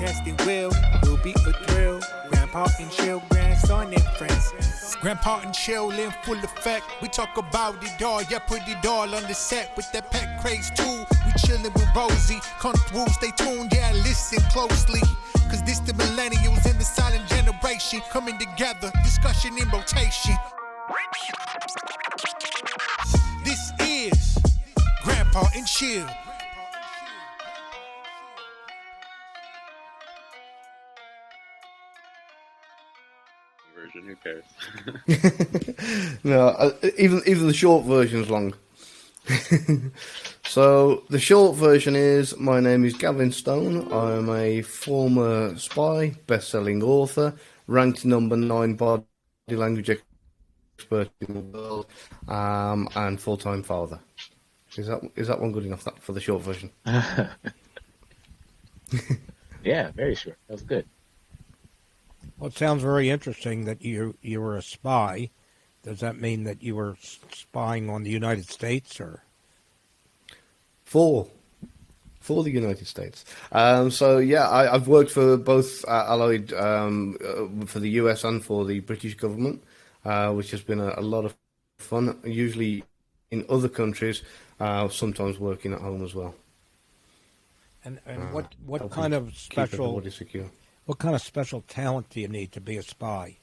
casting will be a thrill. Grandpa and chill, grandson and friends. Grandpa and chill in full effect. We talk about it all, yeah, put it all on the set with that pet craze too. We chillin' with Rosie, come through, stay tuned, yeah, listen closely. Cause this the millennials and the silent generation coming together, discussion in rotation. This is Grandpa and Chill. Version, who cares? No, even the short version's long. So the short version is, my name is Gavin Stone. I'm a former spy, best-selling author, ranked number 9 body language expert in the world, and full-time father. Is that one good enough for the short version? Yeah, very short. That was good. Well, it sounds very interesting that you were a spy. Does that mean that you were spying on the United States, or? For the United States. So yeah, I've worked for both Allied, for the US and for the British government, which has been a lot of fun, usually in other countries, sometimes working at home as well. And what kind of special secure. What kind of special talent do you need to be a spy?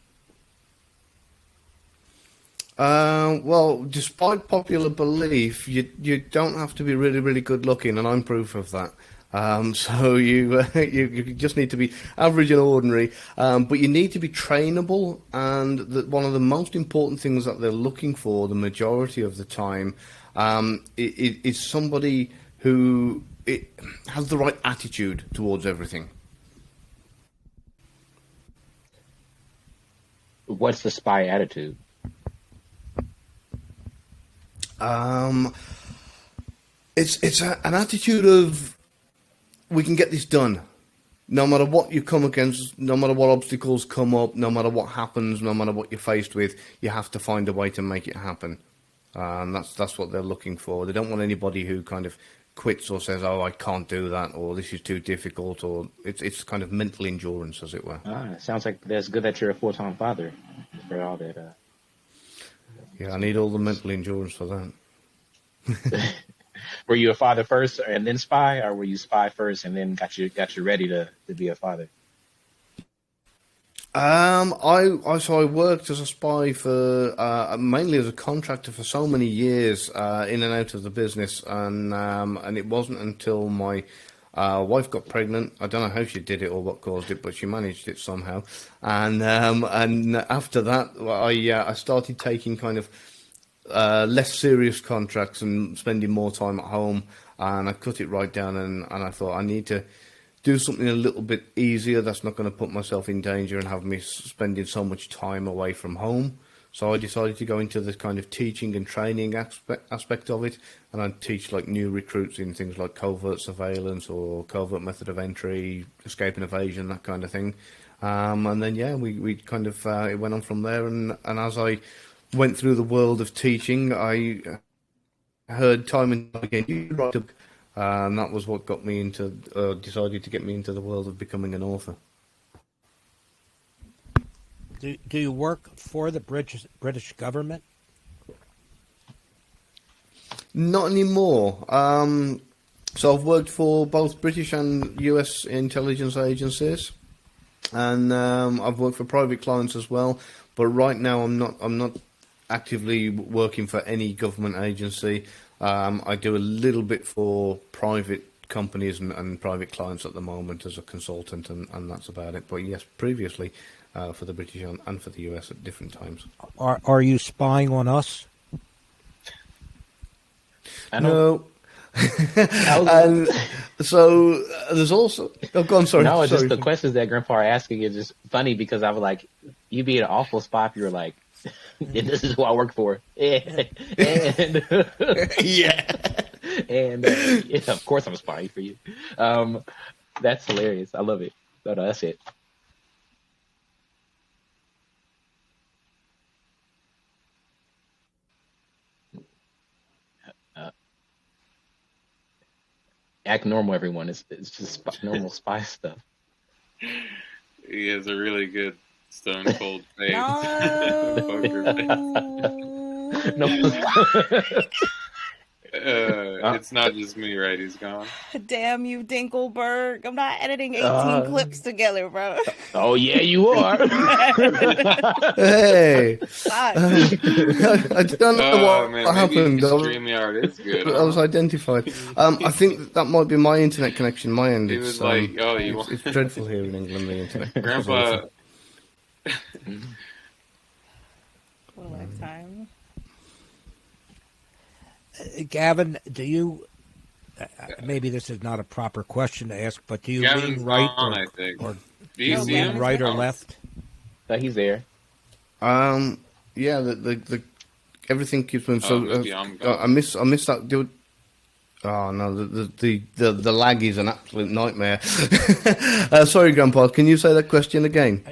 Well, despite popular belief, you don't have to be really, really good looking, and I'm proof of that. So you just need to be average and ordinary, but you need to be trainable. And one of the most important things that they're looking for, the majority of the time, is somebody who has the right attitude towards everything. What's the spy attitude? It's an attitude of, we can get this done, no matter what you come against, no matter what obstacles come up, no matter what happens, no matter what you're faced with, you have to find a way to make it happen. That's what they're looking for. They don't want anybody who kind of quits or says, "Oh, I can't do that," or "This is too difficult," or it's kind of mental endurance, as it were. Sounds like that's good that you're a full-time father for all that. Yeah, I need all the mental endurance for that. Were you a father first and then spy, or were you spy first and then got you ready to be a father? I worked as a spy for mainly as a contractor for so many years, in and out of the business, and it wasn't until my wife got pregnant. I don't know how she did it or what caused it, but she managed it somehow. And after that, I started taking kind of less serious contracts and spending more time at home. And I cut it right down, and I thought I need to do something a little bit easier that's not going to put myself in danger and have me spending so much time away from home. So I decided to go into the kind of teaching and training aspect of it, and I'd teach like new recruits in things like covert surveillance or covert method of entry, escape and evasion, that kind of thing. And then we kind of it went on from there. And as I went through the world of teaching, I heard time and time again, "You write a book." And that was what got me into, decided to get me into the world of becoming an author. Do you work for the British government? Not anymore. So I've worked for both British and US intelligence agencies, and I've worked for private clients as well. But right now, I'm not actively working for any government agency. I do a little bit for private companies and private clients at the moment as a consultant, and that's about it. But yes, previously for the British and for the US at different times. Are you spying on us? No. And so there's also... Oh, go on, sorry. No, it's sorry. just the questions that Grandpa are asking is just funny because I was like, you be an awful spy if you were like, this is who I work for. And Yeah. and of course I'm spying for you. That's hilarious. I love it. No, that's it. Act normal, everyone. It's just normal spy stuff. He has a really good stone cold face. Poker face. No. It's not just me, right? He's gone. Damn you, Dinkelberg. I'm not editing 18 clips together, bro. Oh, yeah, you are. Hey, Fuck. I don't know what Man, happened. maybe StreamYard is good. I was identified. I think that might be my internet connection. My end. He It's, was like, "Oh, you it's dreadful here in England. The internet. Grandpa." What a lifetime. Gavin, do you? Maybe this is not a proper question to ask, but do you Gavin's lean right gone, I think. or Do you No, see him? Gavin's right or Oh. left? But he's there. Yeah. The everything keeps moving. So maybe I'm gone. I miss that dude. Oh no, the lag is an absolute nightmare. Sorry, Grandpa. Can you say that question again?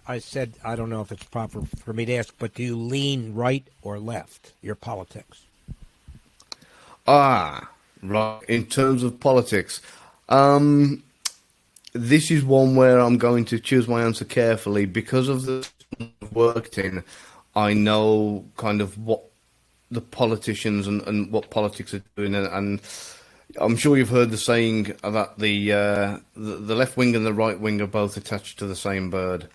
I said I don't know if it's proper for me to ask, but do you lean right or left? Your politics. Ah, right. In terms of politics, this is one where I'm going to choose my answer carefully because of the I've worked in. I know kind of what the politicians and what politics are doing, and I'm sure you've heard the saying that the left wing and the right wing are both attached to the same bird,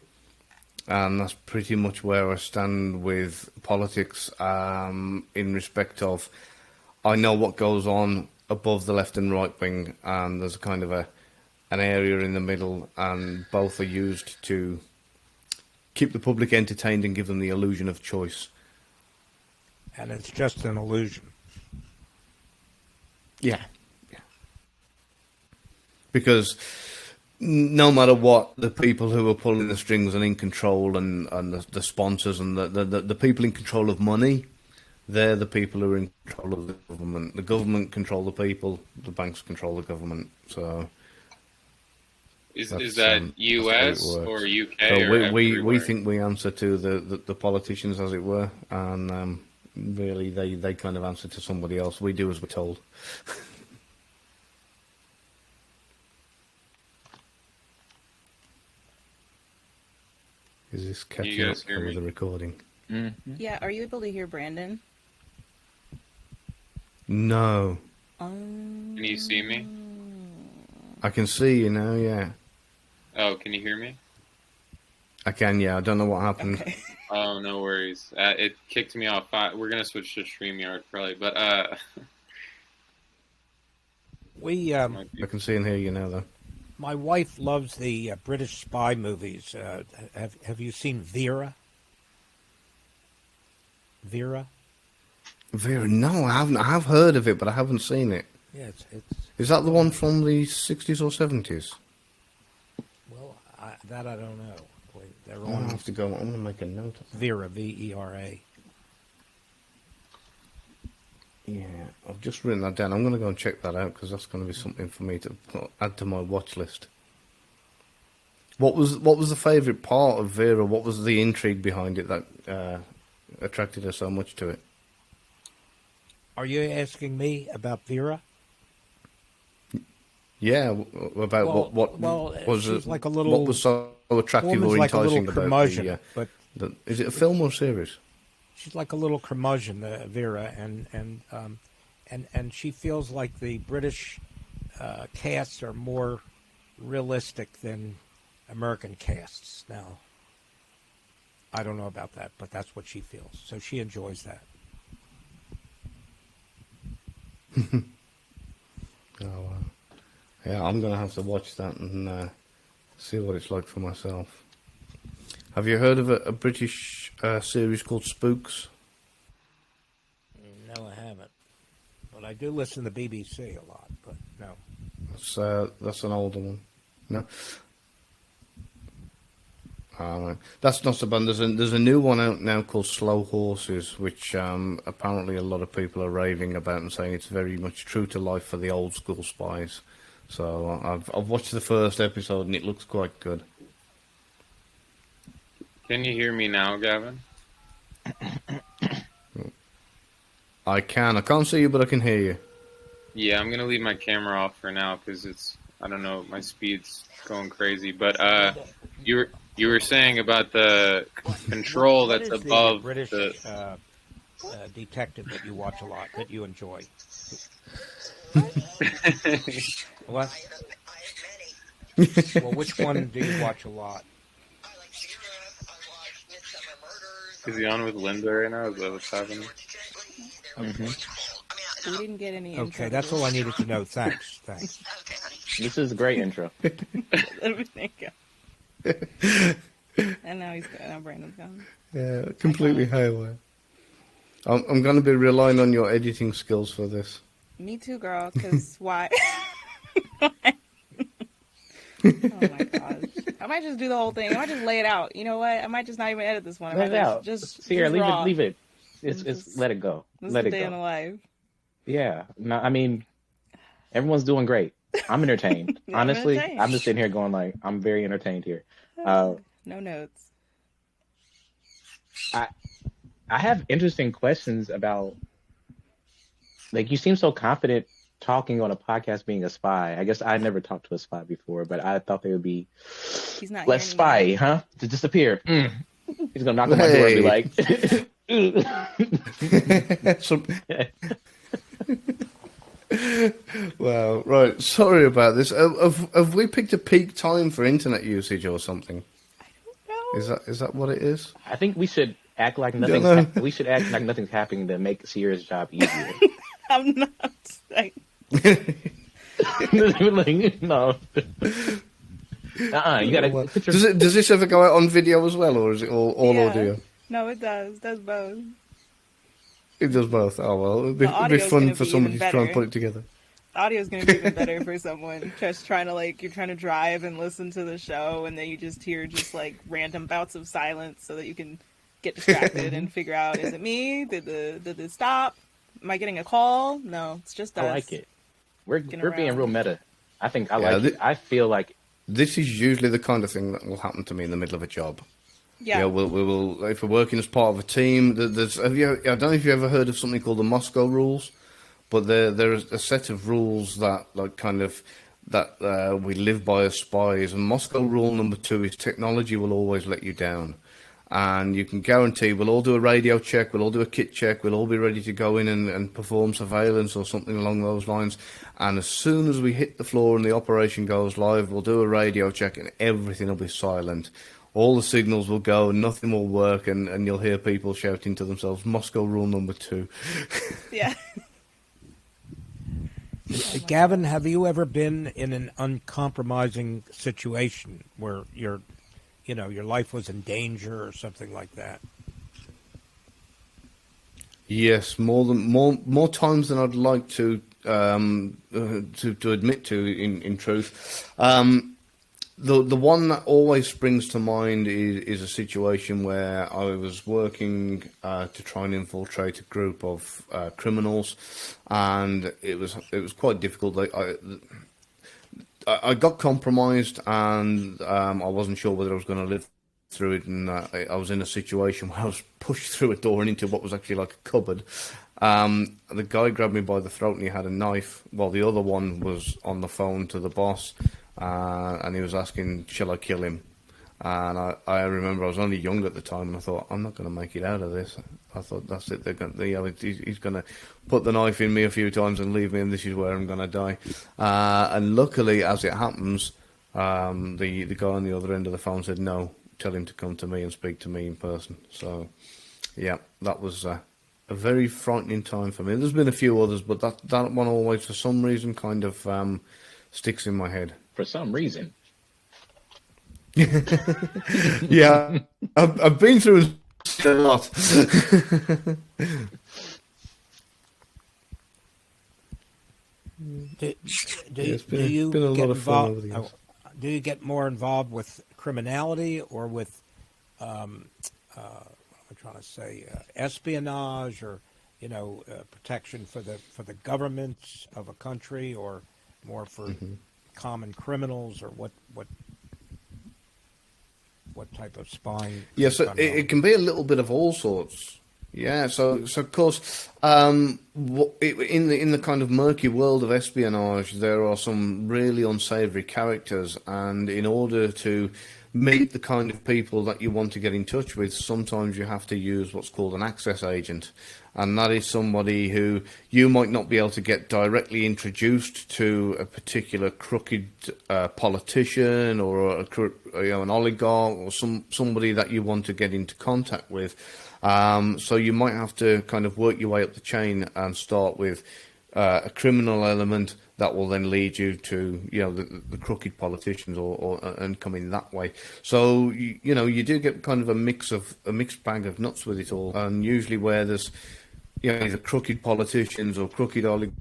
and that's pretty much where I stand with politics. In respect of, I know what goes on above the left and right wing, and there's kind of an area in the middle, and both are used to keep the public entertained and give them the illusion of choice. And it's just an illusion. Yeah. Because no matter what, the people who are pulling the strings and in control, and the sponsors and the people in control of money, they're the people who are in control of the government. The government control the people, the banks control the government. So Is that's, that that's US how it or works. UK? So or we everywhere? think we answer to the politicians, as it were, and really they kind of answer to somebody else. We do as we're told. Is this catching up guys hear with me? the recording? Yeah, are you able to hear Brandon? No. Can you see me? I can see you now, yeah. Oh, can you hear me? I can, yeah. I don't know what happened. Okay. Oh, no worries. It kicked me off. We're gonna switch to StreamYard probably, but We, might be- I can see and hear you now, though. my wife loves the British spy movies. Have you seen Vera? Vera? Vera, no, I haven't. I have heard of it, but I haven't seen it. Yeah, it's Is that the one from the 60s or 70s? well, that I don't know. They're I'm going on to have to go. I'm going to make a note of that. Vera, Vera. Yeah, I've just written that down. I'm going to go and check that out because that's going to be something for me to add to my watch list. What was the favourite part of Vera? What was the intrigue behind it that attracted her so much to it? Are you asking me about Vera? Yeah, about what was she's it? like a little what was so attractive or woman's like a enticing little about curmudgeon, but is it a film or series? she's like a little curmudgeon, Vera, and she feels like the British casts are more realistic than American casts. Now, I don't know about that, but that's what she feels. So she enjoys that. Oh, yeah, I'm going to have to watch that and see what it's like for myself. Have you heard of a British series called Spooks? No, I haven't. But I do listen to BBC a lot, but no. That's an older one. No. Right. That's not so bad. There's a new one out now called Slow Horses, which apparently a lot of people are raving about and saying it's very much true to life for the old school spies. So I've watched the first episode and it looks quite good. Can you hear me now, Gavin? I can't see you, but I can hear you. Yeah, I'm gonna leave my camera off for now because I don't know, my speed's going crazy. But You were saying about the control What that's is above the British the. detective that you watch a lot, that you enjoy? What? Well, which one do you watch a lot? Is he on with Linda right now? Is that what's happening? We didn't get any intro. Okay, that's all I needed to know. Thanks. This is a great intro. Thank you. And now Brandon's gone. Yeah, completely haywire. I'm going to be relying on your editing skills for this. Me too, girl. Because why? Oh my gosh! I might just do the whole thing. I might just lay it out. You know what? I might just not even edit this one. Let it out. Just Sierra, raw. leave it. It's let it go. This Let is it the day in the go. life. Yeah. No, I mean, everyone's doing great. I'm entertained. I'm Honestly, entertained. I'm just sitting here going like, I'm very entertained here. No notes. I have interesting questions about, like, you seem so confident talking on a podcast being a spy. I guess I never talked to a spy before, but I thought they would be He's not less here spy, anymore. huh? To disappear. He's gonna knock on my door and be like, So- Well, right. Sorry about this. Have we picked a peak time for internet usage or something? No. Is that what it is? I think we should act like Don't nothing's know. we should act like nothing's happening to make Sierra's job easier. I'm not. Like, Like, no. You gotta Well, put your does this ever go out on video as well, or is it all yeah. audio? No, it does. It does both. It does both. Oh well, it'd The be audio's fun gonna for be somebody even to try and better. put it together. Audio's going to be even better for someone just trying to, like, you're trying to drive and listen to the show, and then you just hear just, like, random bouts of silence so that you can get distracted and figure out, is it me? Did it stop? Am I getting a call? No, it's just us. I like it. We're Looking being around. real meta. I think I Yeah, like it. I feel like This is usually the kind of thing that will happen to me in the middle of a job. Yeah. Yeah, we will if we're working as part of a team. I don't know if you ever heard of something called the Moscow rules, but there is a set of rules that we live by as spies. And Moscow rule number 2 is technology will always let you down. And you can guarantee we'll all do a radio check, we'll all do a kit check, we'll all be ready to go in and perform surveillance or something along those lines. And as soon as we hit the floor and the operation goes live, we'll do a radio check and everything will be silent. All the signals will go, nothing will work, and you'll hear people shouting to themselves, Moscow rule number 2. Yeah. Gavin, have you ever been in an uncompromising situation where your life was in danger or something like that? Yes, more times than I'd like to admit to. In truth, the one that always springs to mind is a situation where I was working to try and infiltrate a group of criminals, and it was quite difficult. I got compromised, and I wasn't sure whether I was going to live through it, and I was in a situation where I was pushed through a door and into what was actually like a cupboard. The guy grabbed me by the throat and he had a knife, while the other one was on the phone to the boss, and he was asking, shall I kill him? And I remember I was only young at the time, and I thought, I'm not going to make it out of this. I thought, that's it. He's going to put the knife in me a few times and leave me, and this is where I'm going to die. And luckily, as it happens, the guy on the other end of the phone said, no, tell him to come to me and speak to me in person. So, yeah, that was a very frightening time for me. There's been a few others, but that one always, for some reason, kind of sticks in my head. for some reason. Yeah, I've been through a lot. Do It's you been a lot get of fun over the involved? years. Do you get more involved with criminality or with what am I trying to say, espionage, or protection for the governments of a country, or more for common criminals, or what type of spying? Yeah, so it can be a little bit of all sorts. Yeah, so of course, in the kind of murky world of espionage, there are some really unsavoury characters, and in order to meet the kind of people that you want to get in touch with, sometimes you have to use what's called an access agent. And that is somebody who you might not be able to get directly introduced to a particular crooked politician or an oligarch or somebody that you want to get into contact with. So you might have to kind of work your way up the chain and start with a criminal element that will then lead you to, the crooked politicians and come in that way. So, you do get kind of a mixed bag of nuts with it all. And usually where there's, either crooked politicians or crooked oligarchs.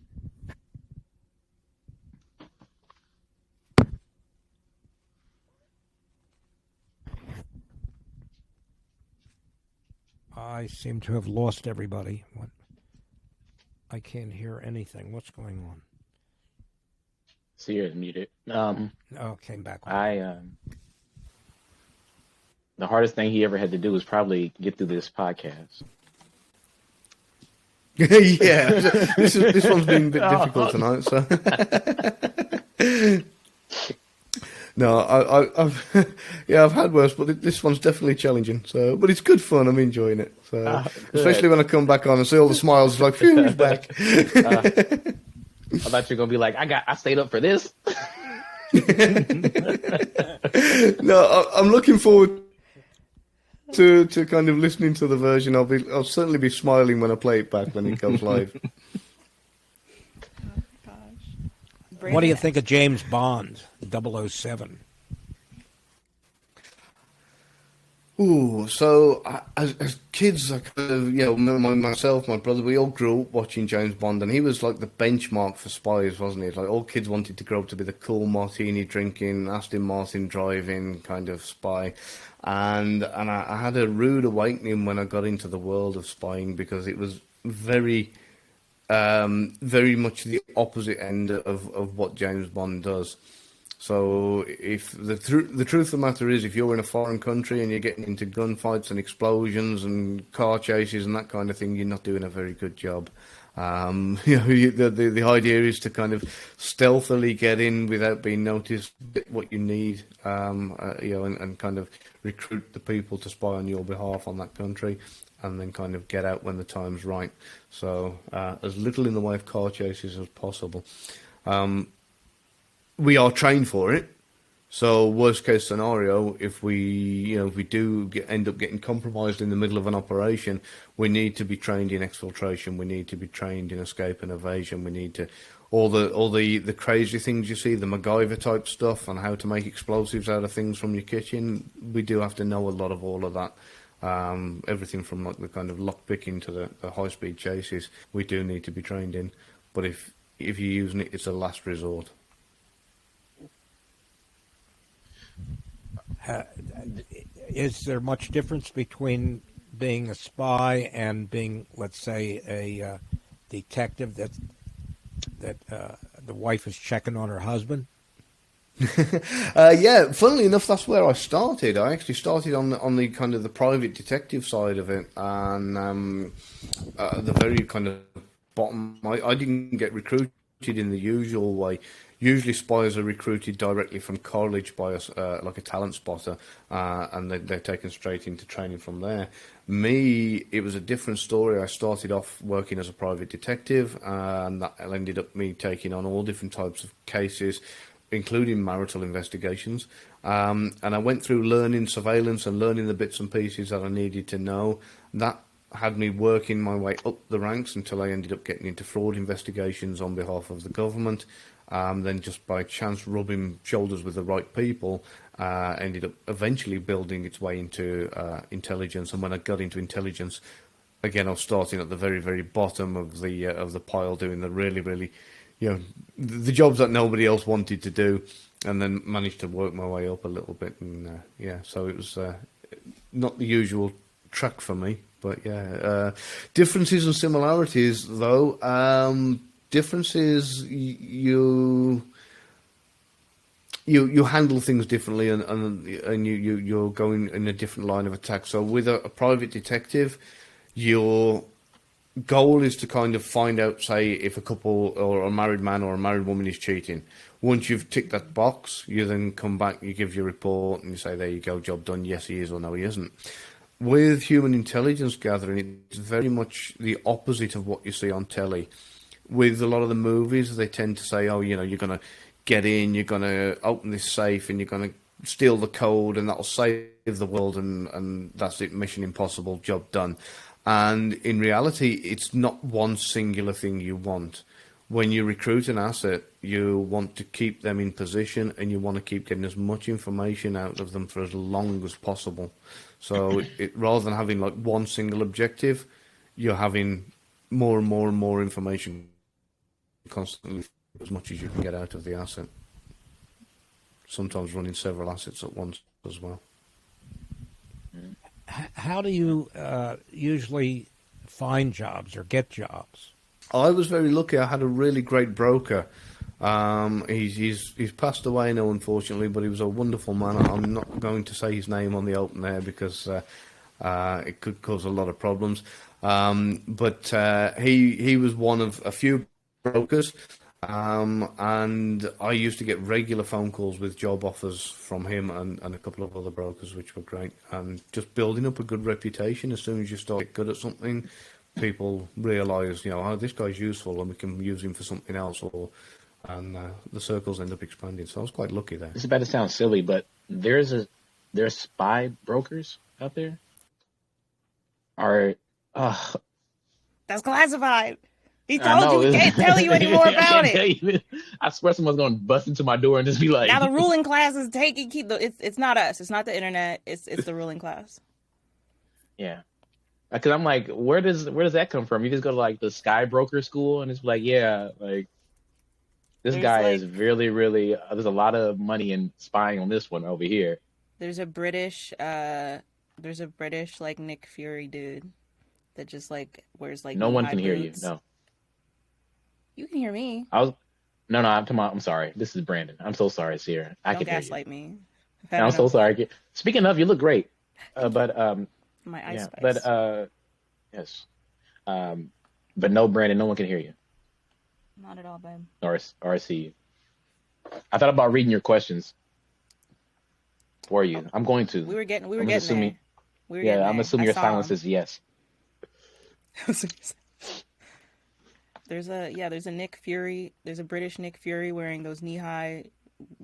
I seem to have lost everybody. What? I can't hear anything. What's going on? So you're muted. Came back. The hardest thing he ever had to do was probably get through this podcast. Yeah, this one's been a bit difficult tonight. So, no, I've had worse, but this one's definitely challenging. So, but it's good fun. I'm enjoying it. So, especially when I come back on and see all the smiles, like, phew, he's back. I thought you were gonna be like, I stayed up for this. No, I'm looking forward to kind of listening to the version. I'll certainly be smiling when I play it back when it goes live. Oh, gosh. What do you think of James Bond, 007? Ooh, so as kids, I kind of, myself, my brother, we all grew up watching James Bond, and he was like the benchmark for spies, wasn't he? Like all kids wanted to grow up to be the cool martini drinking, Aston Martin driving kind of spy. And I had a rude awakening when I got into the world of spying, because it was very much the opposite end of what James Bond does. So if the truth of the matter is, if you're in a foreign country and you're getting into gunfights and explosions and car chases and that kind of thing, you're not doing a very good job. The idea is to kind of stealthily get in without being noticed, get what you need, and kind of recruit the people to spy on your behalf on that country, and then kind of get out when the time's right. So as little in the way of car chases as possible. We are trained for it. So worst case scenario, if we do end up getting compromised in the middle of an operation, we need to be trained in exfiltration. We need to be trained in escape and evasion. We need to all the crazy things you see, the MacGyver type stuff, and how to make explosives out of things from your kitchen. We do have to know a lot of all of that. Everything from like the kind of lock picking to the high speed chases. We do need to be trained in. But if you're using it, it's a last resort. Is there much difference between being a spy and being, let's say, a detective that the wife is checking on her husband? Yeah, funnily enough, that's where I started. I actually started on the kind of the private detective side of it, and the very kind of bottom. I didn't get recruited in the usual way. Usually spies are recruited directly from college by like a talent spotter, and they're taken straight into training from there. Me, it was a different story. I started off working as a private detective, and that ended up me taking on all different types of cases, including marital investigations. And I went through learning surveillance and learning the bits and pieces that I needed to know. That had me working my way up the ranks until I ended up getting into fraud investigations on behalf of the government. Then just by chance rubbing shoulders with the right people, ended up eventually building its way into intelligence. And when I got into intelligence, again, I was starting at the very, very bottom of the pile, doing the really, really, the jobs that nobody else wanted to do, and then managed to work my way up a little bit. And so it was not the usual track for me, but differences and similarities though. Differences, you handle things differently, and you're going in a different line of attack. So with a private detective, you're goal is to kind of find out, say, if a couple or a married man or a married woman is cheating. Once you've ticked that box, you then come back, you give your report, and you say, there you go, job done, yes he is or no he isn't. With human intelligence gathering, it's very much the opposite of what you see on telly. With a lot of the movies, they tend to say, oh, you're going to get in, you're going to open this safe, and you're going to steal the code, and that'll save the world, and that's it, mission impossible, job done. And in reality, it's not one singular thing you want. When you recruit an asset, you want to keep them in position, and you want to keep getting as much information out of them for as long as possible. So rather than having like one single objective, you're having more and more and more information constantly, as much as you can get out of the asset. Sometimes running several assets at once as well. How do you usually find jobs or get jobs? I was very lucky. I had a really great broker. He's passed away now, unfortunately, but he was a wonderful man. I'm not going to say his name on the open there because it could cause a lot of problems. But he was one of a few brokers, and I used to get regular phone calls with job offers from him and a couple of other brokers, which were great. And just building up a good reputation. As soon as you start to get good at something, people realise, oh, this guy's useful and we can use him for something else, and the circles end up expanding. So I was quite lucky there. This is about to sound silly, but there's spy brokers out there. That's classified. He told you he can't tell you any more about it. I swear someone's going to bust into my door and just be like, now the ruling class is it's not us. It's not the internet. It's the ruling class. Yeah. Because I'm like, where does that come from? You just go to like the Sky Broker school and it's like, yeah, like this guy is really, really. There's a lot of money in spying on this one over here. There's a British like Nick Fury dude that just like wears like no one can boots. hear you. No, you can hear me. No. I'm sorry. This is Brandon. I'm so sorry, Sierra. I can hear you. Don't gaslight me. I'm so sorry. Speaking of, you look great. My ice spice. But yes. But no, Brandon, no one can hear you. Not at all, babe. Or see you. I thought about reading your questions for you. I'm going to. We were getting there. I'm assuming your silence is yes. There's a Nick Fury. There's a British Nick Fury wearing those knee-high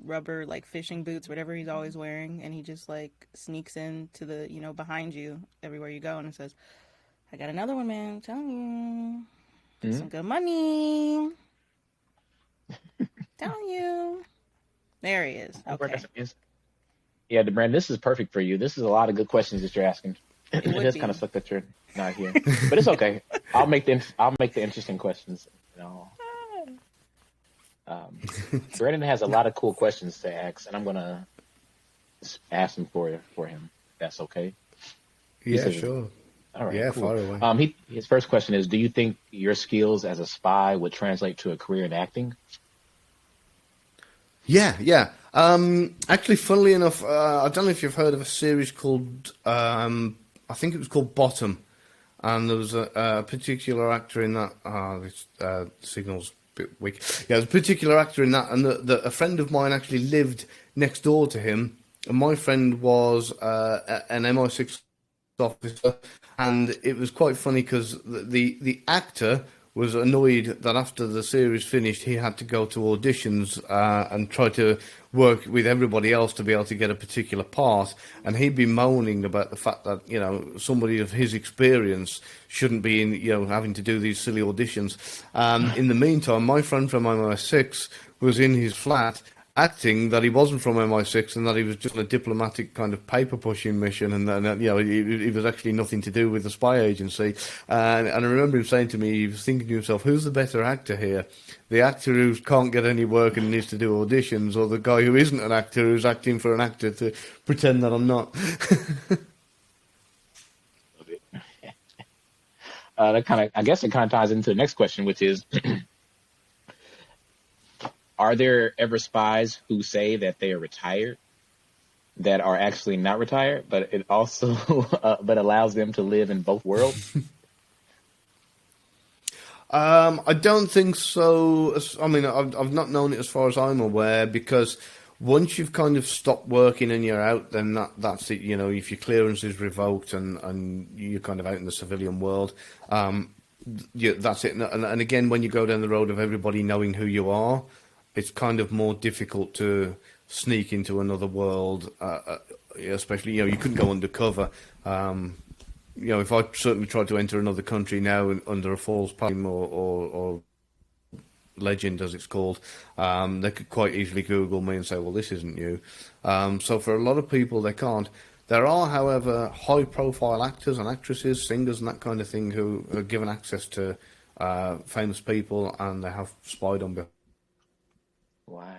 rubber like fishing boots, whatever he's always wearing, and he just like sneaks into the behind you everywhere you go, and it says, "I got another one, man. I'm telling you, some good money. Telling you." There he is. Okay. Yeah, Brandon, this is perfect for you. This is a lot of good questions that you're asking. It does kind of suck that you're not here, but it's okay. I'll make the interesting questions. Brandon has a lot of cool questions to ask, and I'm gonna ask them for him. That's okay. Yeah, sure. All right. Yeah, cool. far away. His first question is: do you think your skills as a spy would translate to a career in acting? Yeah. Actually, funnily enough, I don't know if you've heard of a series called, I think it was called Bottom, and there was a particular actor in that. This signal's a bit weak. Yeah, there's a particular actor in that, and a friend of mine actually lived next door to him, and my friend was an MI6 officer, and it was quite funny because the actor was annoyed that after the series finished, he had to go to auditions and try to work with everybody else to be able to get a particular part. And he'd be moaning about the fact that, somebody of his experience shouldn't be having to do these silly auditions. In the meantime, my friend from MI6 was in his flat acting that he wasn't from MI6 and that he was just on a diplomatic kind of paper pushing mission, and it was actually nothing to do with the spy agency. And I remember him saying to me, he was thinking to himself, who's the better actor here? The actor who can't get any work and needs to do auditions, or the guy who isn't an actor who's acting for an actor to pretend that I'm not? I guess it kind of ties into the next question, which is, are there ever spies who say that they are retired that are actually not retired, but it also but allows them to live in both worlds? I don't think so. I mean, I've not known it as far as I'm aware, because once you've kind of stopped working and you're out, then that's it. You know, if your clearance is revoked and you're kind of out in the civilian world, that's it. And again, when you go down the road of everybody knowing who you are, it's kind of more difficult to sneak into another world, especially, you know, you couldn't go undercover. You know, if I certainly tried to enter another country now under a false name or legend, as it's called, they could quite easily Google me and say, well, this isn't you. So for a lot of people, they can't. There are, however, high-profile actors and actresses, singers and that kind of thing who are given access to famous people, and they have spied on behalf. Wow.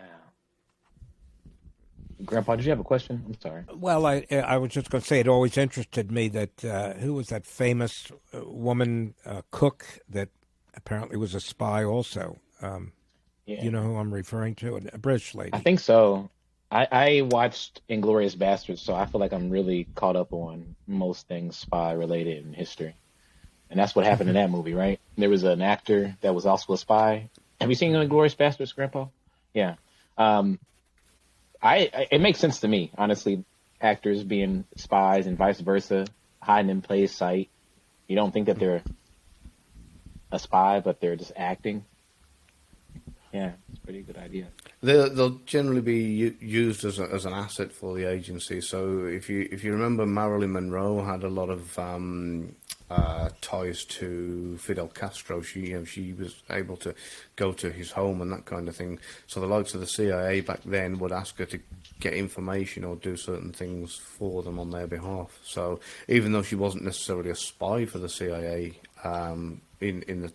Grandpa, did you have a question? I'm sorry. Well, I was just going to say, it always interested me that who was that famous woman cook that apparently was a spy also? Yeah. You know who I'm referring to? A British lady. I think so. I watched Inglourious Basterds, so I feel like I'm really caught up on most things spy related in history. And that's what happened in that movie, right? There was an actor that was also a spy. Have you seen Inglourious Basterds, Grandpa? Yeah. It makes sense to me, honestly, actors being spies and vice versa, hiding in plain sight. You don't think that they're a spy, but they're just acting. Yeah, it's a pretty good idea. They'll generally be used as an asset for the agency. So if you remember, Marilyn Monroe had a lot of ties to Fidel Castro. She was able to go to his home and that kind of thing. So the likes of the CIA back then would ask her to get information or do certain things for them on their behalf. So even though she wasn't necessarily a spy for the CIA, in the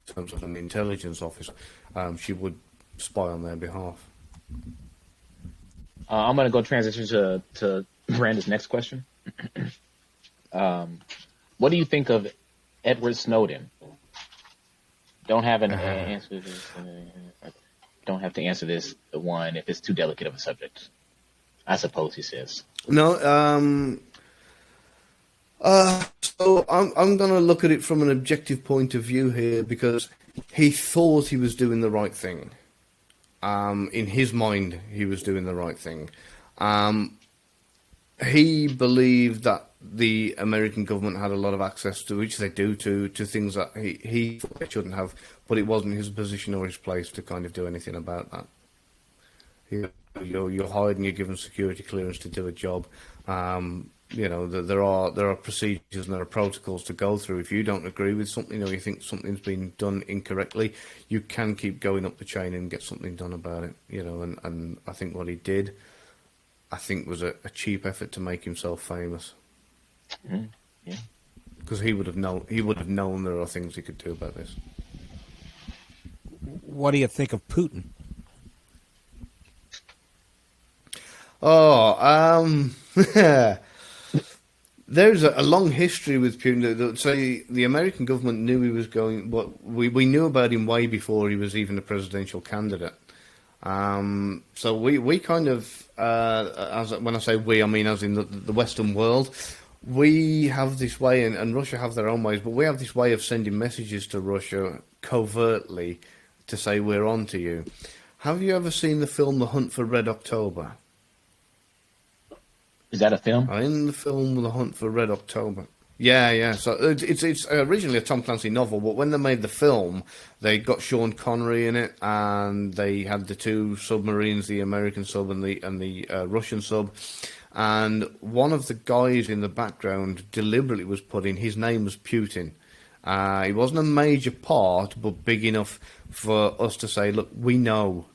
terms of an intelligence officer, she would spy on their behalf. I'm going to go transition to Brandon's next question. What do you think of Edward Snowden? Don't have an answer to this. Don't have to answer this one if it's too delicate of a subject, I suppose he says. No, so I'm going to look at it from an objective point of view here, because he thought he was doing the right thing. In his mind, he was doing the right thing. He believed that the American government had a lot of access to, which they do, to things that he thought they shouldn't have, but it wasn't his position or his place to kind of do anything about that. You're hiding, you're given security clearance to do a job. You know, there are procedures and there are protocols to go through. If you don't agree with something, or you think something's been done incorrectly, you can keep going up the chain and get something done about it. You know, and I think what he did, I think, was a cheap effort to make himself famous. Yeah. Because he would have known there are things he could do about this. What do you think of Putin? Oh, there's a long history with Putin. So the American government knew he was going. We knew about him way before he was even a presidential candidate. So we kind of, when I say we, I mean as in the Western world, we have this way, and Russia have their own ways, but we have this way of sending messages to Russia covertly to say we're on to you. Have you ever seen the film The Hunt for Red October? Is that a film? In the film The Hunt for Red October. Yeah. So it's originally a Tom Clancy novel, but when they made the film, they got Sean Connery in it, and they had the two submarines, the American sub and the Russian sub. And one of the guys in the background deliberately was put in. His name was Putin. He wasn't a major part, but big enough for us to say, look, we know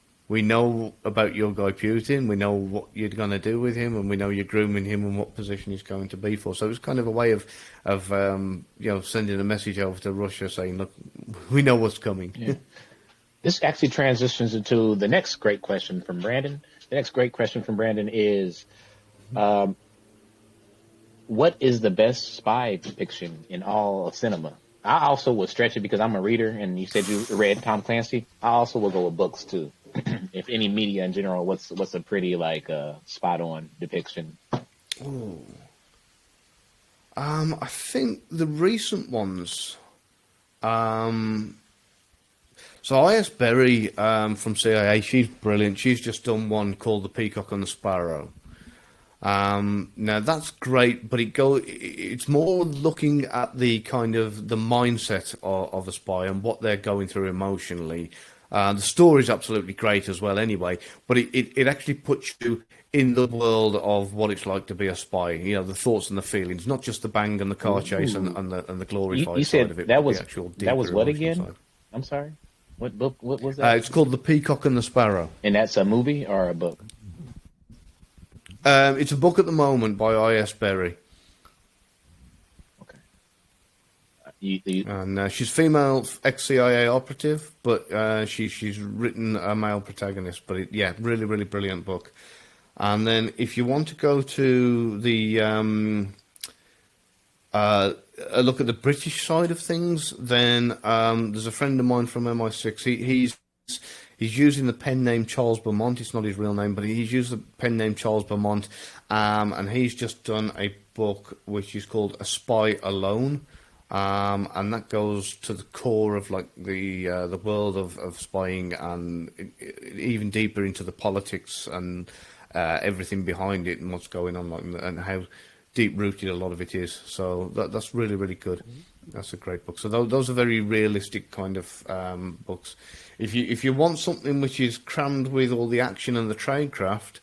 about your guy Putin. We know what you're going to do with him, and we know you're grooming him and what position he's going to be for. So it was kind of a way of sending a message over to Russia saying, look, we know what's coming. Yeah. This actually transitions into the next great question from Brandon. The next great question from Brandon is, what is the best spy depiction in all of cinema? I also would stretch it because I'm a reader, and you said you read Tom Clancy. I also will go with books too. If any media in general, what's a pretty spot on depiction? Ooh. I think the recent ones, So I.S. Berry from CIA, she's brilliant. She's just done one called The Peacock and the Sparrow. Now that's great, but it's more looking at the kind of the mindset of a spy and what they're going through emotionally. The story's absolutely great as well anyway, but it actually puts you in the world of what it's like to be a spy. You know, the thoughts and the feelings, not just the bang and the car chase and the glorified You side said of it, that but was the actual that was deeper what emotional again? side. I'm sorry. What book? What was that? It's called The Peacock and the Sparrow. And that's a movie or a book? It's a book at the moment by I.S. Berry. Okay. And she's female ex-CIA operative, but she's written a male protagonist. But really, really brilliant book. And then if you want to go to the a look at the British side of things, then there's a friend of mine from MI6. He's using the pen name Charles Beaumont. It's not his real name, but he's used the pen name Charles Beaumont, and he's just done a book which is called A Spy Alone. And that goes to the core of like the world of spying, and even deeper into the politics and everything behind it and what's going on, like, and how deep rooted a lot of it is. So that's really, really good. That's a great book. So those are very realistic kind of books. If you want something which is crammed with all the action and the tradecraft,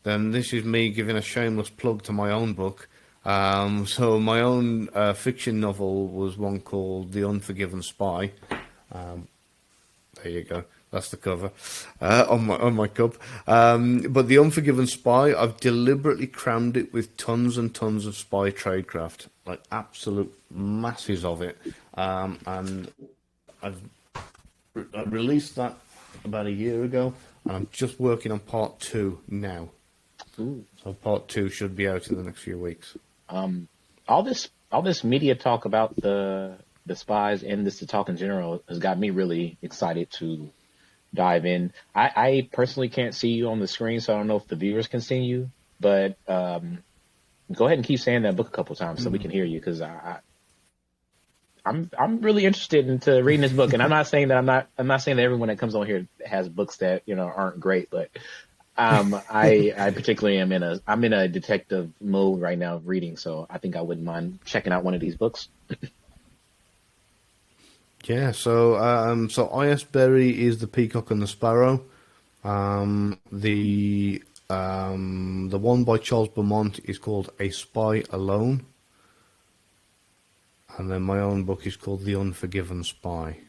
then this is me giving a shameless plug to my own book. So my own fiction novel was one called The Unforgiven Spy. There you go. That's the cover on my cup. But The Unforgiven Spy, I've deliberately crammed it with tons and tons of spy tradecraft, like absolute masses of it. And I released that about a year ago, and I'm just working on part 2 now. Ooh. So part 2 should be out in the next few weeks. All this media talk about the spies and this talk in general has got me really excited to dive in. I personally can't see you on the screen, so I don't know if the viewers can see you, but go ahead and keep saying that book a couple times so we can hear you, because I'm really interested into reading this book. And I'm not saying that everyone that comes on here has books that aren't great, but I particularly am in a detective mode right now of reading, so I think I wouldn't mind checking out one of these books. Yeah, so I.S. Berry is The Peacock and the Sparrow. The one by Charles Beaumont is called A Spy Alone. And then my own book is called The Unforgiven Spy.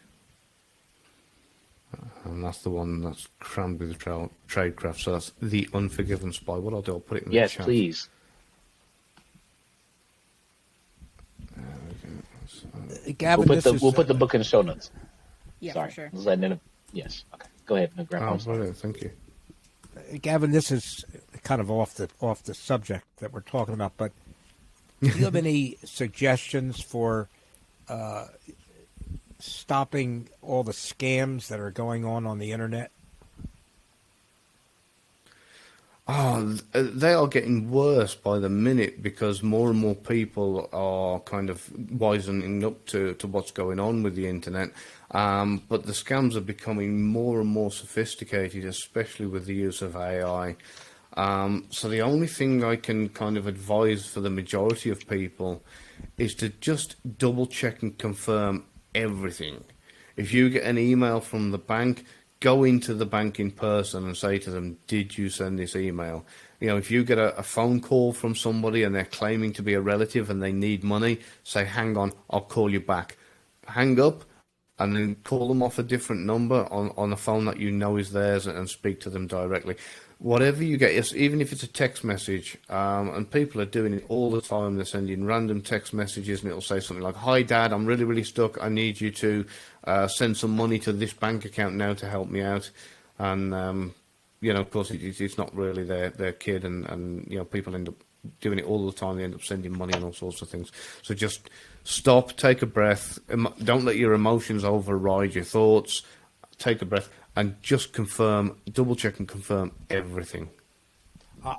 And that's the one that's crammed with tradecraft. So that's The Unforgiven Spy. What I'll do, I'll put it in the chat. Yes, please. Gavin, we'll put the book in the show notes. Yeah, Sorry. for sure. Was letting in yes. Okay. Go ahead, Grandpa. Brilliant. Thank you. Gavin, this is kind of off the subject that we're talking about, but do you have any suggestions for stopping all the scams that are going on the internet? Oh, they are getting worse by the minute, because more and more people are kind of wisening up to what's going on with the internet. But the scams are becoming more and more sophisticated, especially with the use of AI. So the only thing I can kind of advise for the majority of people is to just double check and confirm everything. If you get an email from the bank, go into the bank in person and say to them, did you send this email? If you get a phone call from somebody and they're claiming to be a relative and they need money, say, hang on, I'll call you back. Hang up and then call them off a different number on a phone that you know is theirs, and speak to them directly. Whatever you get, even if it's a text message, and people are doing it all the time, they're sending random text messages and it'll say something like, hi Dad, I'm really, really stuck, I need you to send some money to this bank account now to help me out. And, of course, it's not really their kid, and people end up doing it all the time. They end up sending money and all sorts of things. So just stop, take a breath, don't let your emotions override your thoughts, take a breath, and just double check and confirm everything.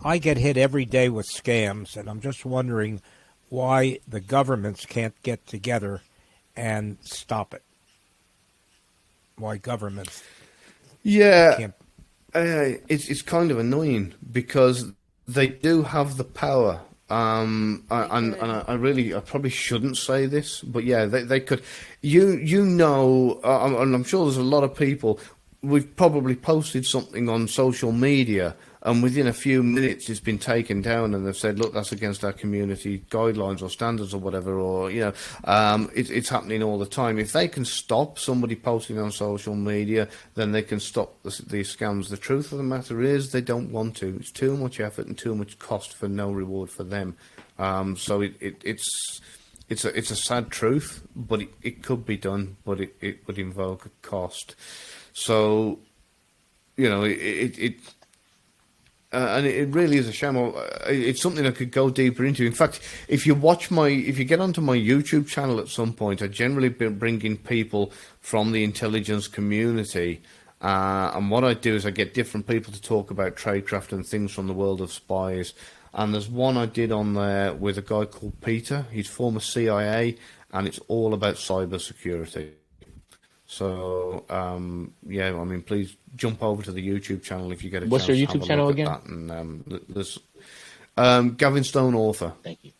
I get hit every day with scams, and I'm just wondering why the governments can't get together and stop it. why governments Yeah, can't. it's kind of annoying because they do have the power. I probably shouldn't say this, but yeah, they could. And I'm sure there's a lot of people. We've probably posted something on social media, and within a few minutes, it's been taken down, and they've said, "Look, that's against our community guidelines or standards or whatever." Or it's happening all the time. If they can stop somebody posting on social media, then they can stop these scams. The truth of the matter is, they don't want to. It's too much effort and too much cost for no reward for them. So it's a sad truth, but it could be done, but it would invoke a cost. So, and it really is a shame. It's something I could go deeper into. In fact, if you get onto my YouTube channel at some point, I generally bring in people from the intelligence community. And what I do is I get different people to talk about tradecraft and things from the world of spies. And there's one I did on there with a guy called Peter. He's former CIA, and it's all about cybersecurity. So, please jump over to the YouTube channel if you get a chance. What's your YouTube channel again? That. And there's Gavin Stone, author. Thank you.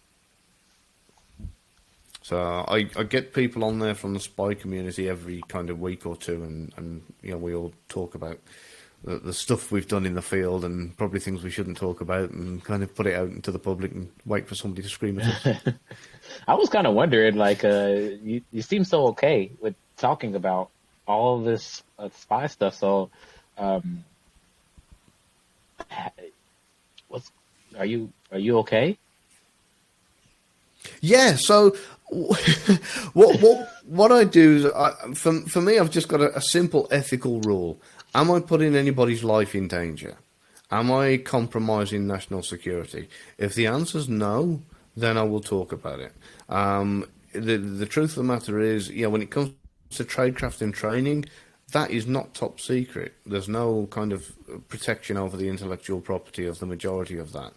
So I get people on there from the spy community every kind of week or two, and we all talk about the stuff we've done in the field and probably things we shouldn't talk about, and kind of put it out into the public and wait for somebody to scream at us. I was kind of wondering, you seem so okay with talking about all of this spy stuff. So, are you okay? Yeah. So, what I do is, for me, I've just got a simple ethical rule. Am I putting anybody's life in danger? Am I compromising national security? If the answer's no, then I will talk about it. The truth of the matter is, when it comes to tradecraft and training, that is not top secret. There's no kind of protection over the intellectual property of the majority of that.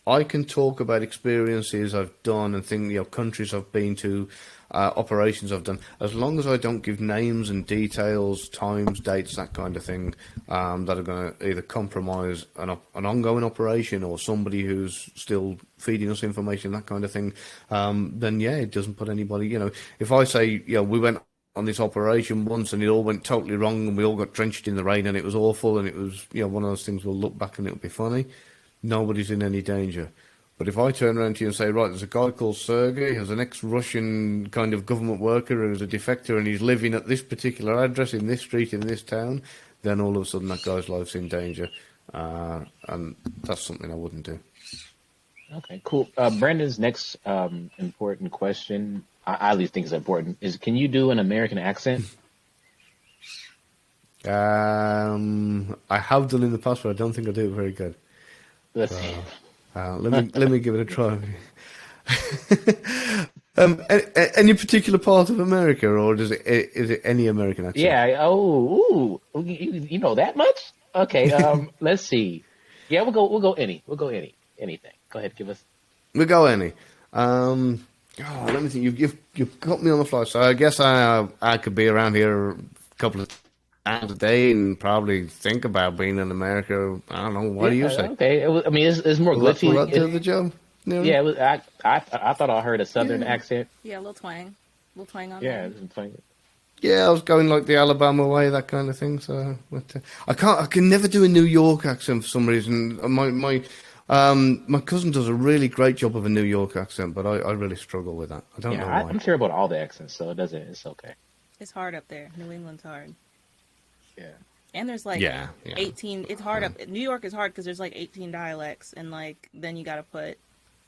I can talk about experiences I've done and things, countries I've been to, operations I've done, as long as I don't give names and details, times, dates, that kind of thing, that are going to either compromise an ongoing operation or somebody who's still feeding us information, that kind of thing. Then yeah, it doesn't put anybody. If I say, we went on this operation once and it all went totally wrong and we all got drenched in the rain and it was awful and it was, one of those things we'll look back and it'll be funny. Nobody's in any danger. But if I turn around to you and say, right, there's a guy called Sergey, who's an ex-Russian kind of government worker who's a defector and he's living at this particular address in this street in this town, then all of a sudden that guy's life's in danger. And that's something I wouldn't do. Okay, cool. Brandon's next important question, I at least think is important, is can you do an American accent? I have done in the past, but I don't think I do it very good. Let's see. Let me give it a try. Any particular part of America, or is it any American accent? Yeah. Oh, you know that much? Okay. Let's see. Yeah, we'll go any. Anything. Go ahead, give us. We'll go any. Let me think. You've got me on the fly, so I guess I could be around here a couple of times a day and probably think about being in America. I don't know. What do you say? Okay. It's more glitchy. Will that do the job? Yeah. It was, I thought I heard a southern accent. Yeah, a little twang on Yeah, there. twang. Yeah, I was going like the Alabama way, that kind of thing. So I can never do a New York accent for some reason. My cousin does a really great job of a New York accent, but I really struggle with that. I don't know why. I'm terrible at all the accents, so it's okay. It's hard up there. New England's hard. Yeah. And there's 18. It's hard up. New York is hard because there's 18 dialects, and then you got to put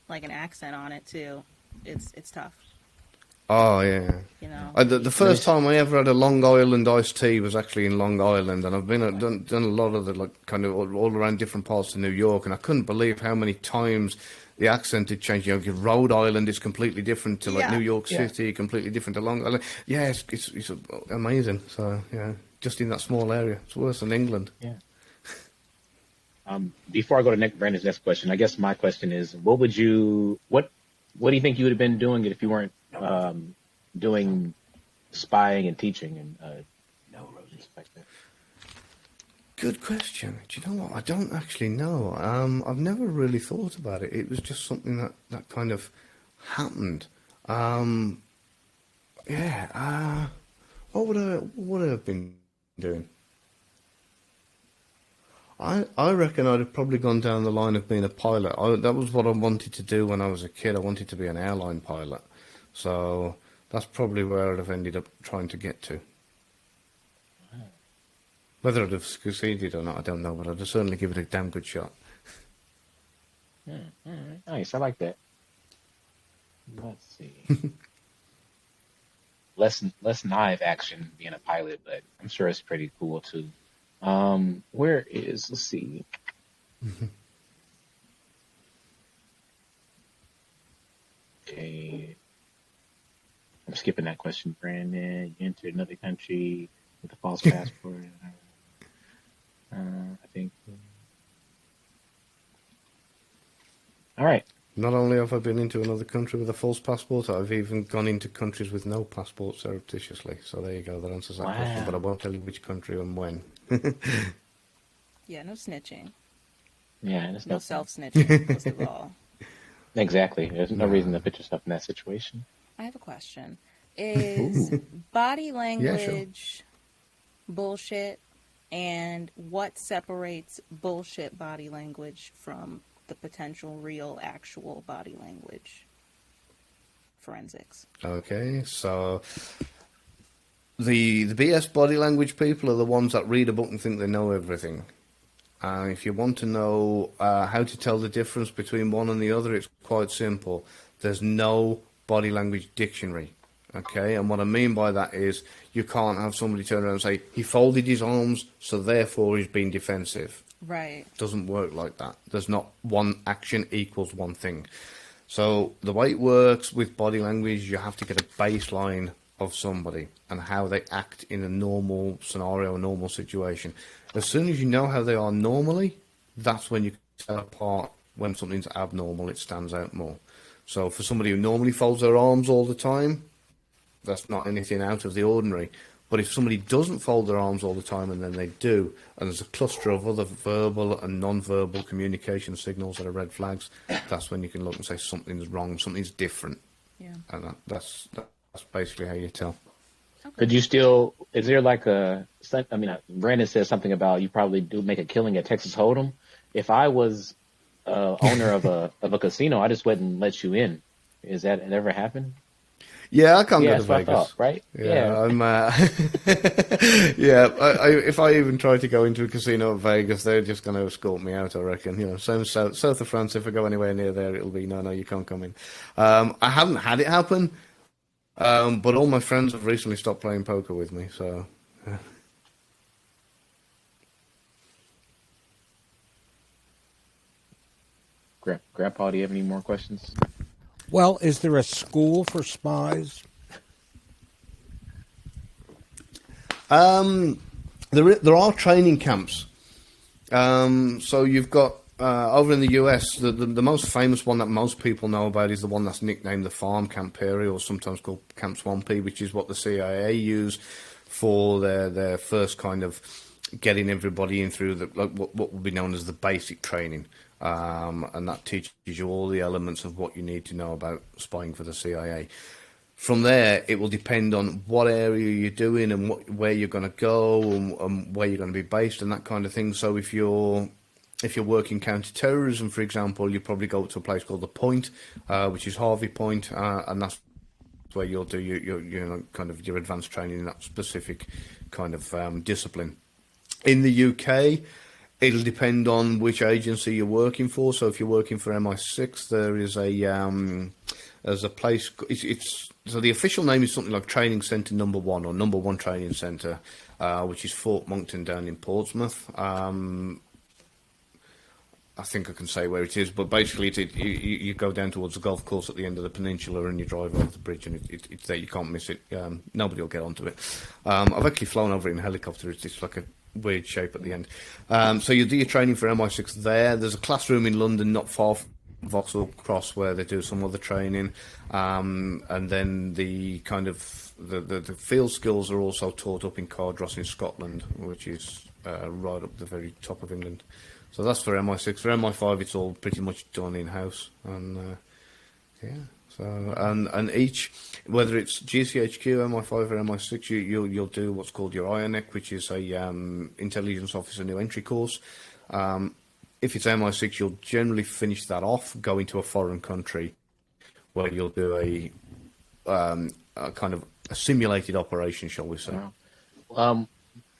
an accent on it too. It's tough. Oh yeah. The first time I ever had a Long Island iced tea was actually in Long Island, and I've been done a lot of the kind of all around different parts of New York, and I couldn't believe how many times the accent had changed. Rhode Island is completely different to New York City, completely different to Long Island. Yeah, it's amazing. So yeah, just in that small area, it's worse than England. Yeah. Before I go to Brandon's next question, I guess my question is, what do you think you would have been doing if you weren't doing spying and teaching and perspective? Good question. Do you know what? I don't actually know. I've never really thought about it. It was just something that kind of happened. Yeah. What would I have been doing? I reckon I'd have probably gone down the line of being a pilot. That was what I wanted to do when I was a kid. I wanted to be an airline pilot. So that's probably where I'd have ended up trying to get to. Whether I'd have succeeded or not, I don't know, but I'd have certainly give it a damn good shot. All right. Nice. I like that. Let's see. less knife action being a pilot, but I'm sure it's pretty cool too. Let's see. Okay. I'm skipping that question, Brandon. You entered another country with a false passport. I think. All right. Not only have I been into another country with a false passport, I've even gone into countries with no passport surreptitiously. So there you go. That answers that question, but I won't tell you which country and when. Yeah, no snitching. Yeah, there's No self-snitching, first of all. Exactly. There's no reason to put yourself in that situation. I have a question. Is body language bullshit? And what separates bullshit body language from the potential real actual body language? Forensics. Okay, so the BS body language people are the ones that read a book and think they know everything. And if you want to know how to tell the difference between one and the other, it's quite simple. There's no body language dictionary. Okay, and what I mean by that is you can't have somebody turn around and say, he folded his arms, so therefore he's being defensive. Right. It doesn't work like that. There's not one action equals one thing. So the way it works with body language, you have to get a baseline of somebody and how they act in a normal scenario, a normal situation. As soon as you know how they are normally, that's when you can tell apart when something's abnormal, it stands out more. So for somebody who normally folds their arms all the time, that's not anything out of the ordinary. But if somebody doesn't fold their arms all the time and then they do, and there's a cluster of other verbal and non-verbal communication signals that are red flags, that's when you can look and say something's wrong, something's different. Yeah. And that's basically how you tell. Okay. Could you still, is there like Brandon says something about you probably do make a killing at Texas Hold'em. If I was owner of a casino, I just wouldn't let you in. Is that ever happened? Yeah, I can't go to Vegas. Thought, right? Yeah. I'm. If I even try to go into a casino in Vegas, they're just going to escort me out. I reckon. You know, same south of France. If I go anywhere near there, it'll be no, you can't come in. I haven't had it happen, but all my friends have recently stopped playing poker with me. So. Grandpa, do you have any more questions? Well, is there a school for spies? There are training camps. So you've got over in the US, the most famous one that most people know about is the one that's nicknamed the Farm Camp Area, or sometimes called Camp Swampy, which is what the CIA use for their first kind of getting everybody in through what would be known as the basic training. And that teaches you all the elements of what you need to know about spying for the CIA. From there, it will depend on what area you're doing and where you're going to go and where you're going to be based and that kind of thing. So if you're working counter-terrorism, for example, you probably go to a place called the Point, which is Harvey Point, and that's where you'll do your kind of your advanced training in that specific kind of discipline. In the UK, it'll depend on which agency you're working for. So if you're working for MI6, there is there's a place. So the official name is something like Training Centre Number 1 or Number 1 Training Centre, which is Fort Monkton down in Portsmouth. I think I can say where it is, but basically you go down towards the golf course at the end of the peninsula and you drive over the bridge and it's there. You can't miss it. Nobody will get onto it. I've actually flown over it in a helicopter. It's like a weird shape at the end. So you do your training for MI6 there. There's a classroom in London not far Vauxhall Cross where they do some other training, and then the kind of the field skills are also taught up in Cardross in Scotland, which is right up the very top of England. So that's for MI6. For MI5, it's all pretty much done in house, and yeah. So and each, whether it's GCHQ, MI5 or MI6, you'll do what's called your IONEC, which is a intelligence officer new entry course. If it's MI6, you'll generally finish that off, go into a foreign country, where you'll do a kind of a simulated operation, shall we say? Wow.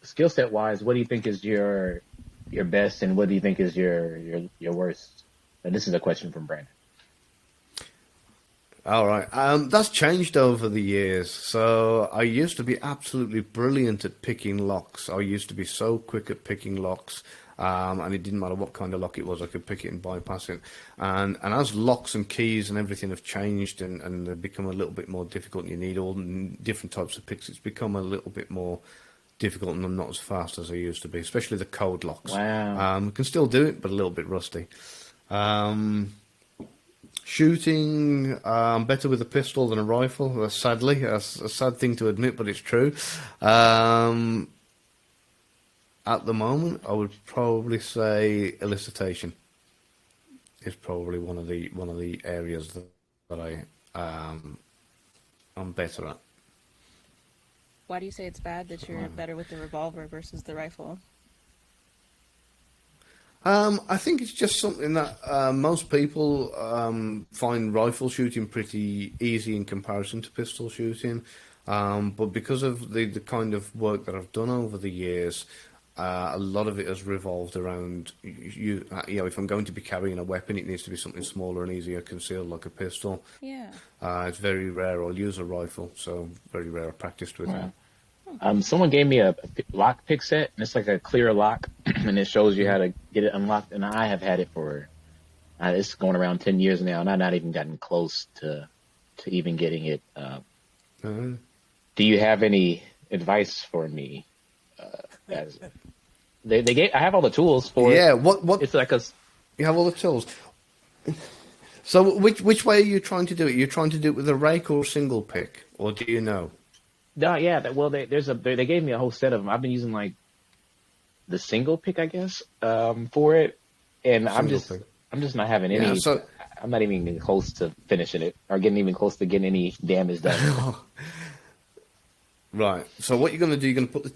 Skill set wise, what do you think is your best, and what do you think is your worst? And this is a question from Brandon. All right. That's changed over the years. So I used to be absolutely brilliant at picking locks. I used to be so quick at picking locks, and it didn't matter what kind of lock it was. I could pick it and bypass it. And as locks and keys and everything have changed and they've become a little bit more difficult, and you need all different types of picks, it's become a little bit more difficult, and I'm not as fast as I used to be, especially the code locks. Wow. Can still do it, but a little bit rusty. Shooting, better with a pistol than a rifle. Sadly, that's a sad thing to admit, but it's true. At the moment, I would probably say elicitation is probably one of the areas that I'm better at. Why do you say it's bad that you're better with the revolver versus the rifle? I think it's just something that most people find rifle shooting pretty easy in comparison to pistol shooting. But because of the kind of work that I've done over the years, a lot of it has revolved around, you know, if I'm going to be carrying a weapon, it needs to be something smaller and easier concealed, like a pistol. Yeah. It's very rare I'll use a rifle, so very rare I've practiced with it. Someone gave me a lock pick set, and it's like a clear lock, and it shows you how to get it unlocked. And I have had it for it's going around 10 years now, and I've not even gotten close to even getting it. Do you have any advice for me? As I have all the tools for it. Yeah, what? It's like You have all the tools. So which way are you trying to do it? You're trying to do it with a rake or a single pick, or do you know? No, yeah. Well, they gave me a whole set of them. I've been using like the single pick, I guess, for it, and I'm just not having any. Yeah, so, I'm not even getting close to finishing it or getting even close to getting any damage done. Right. So what you're going to do? You're going to put the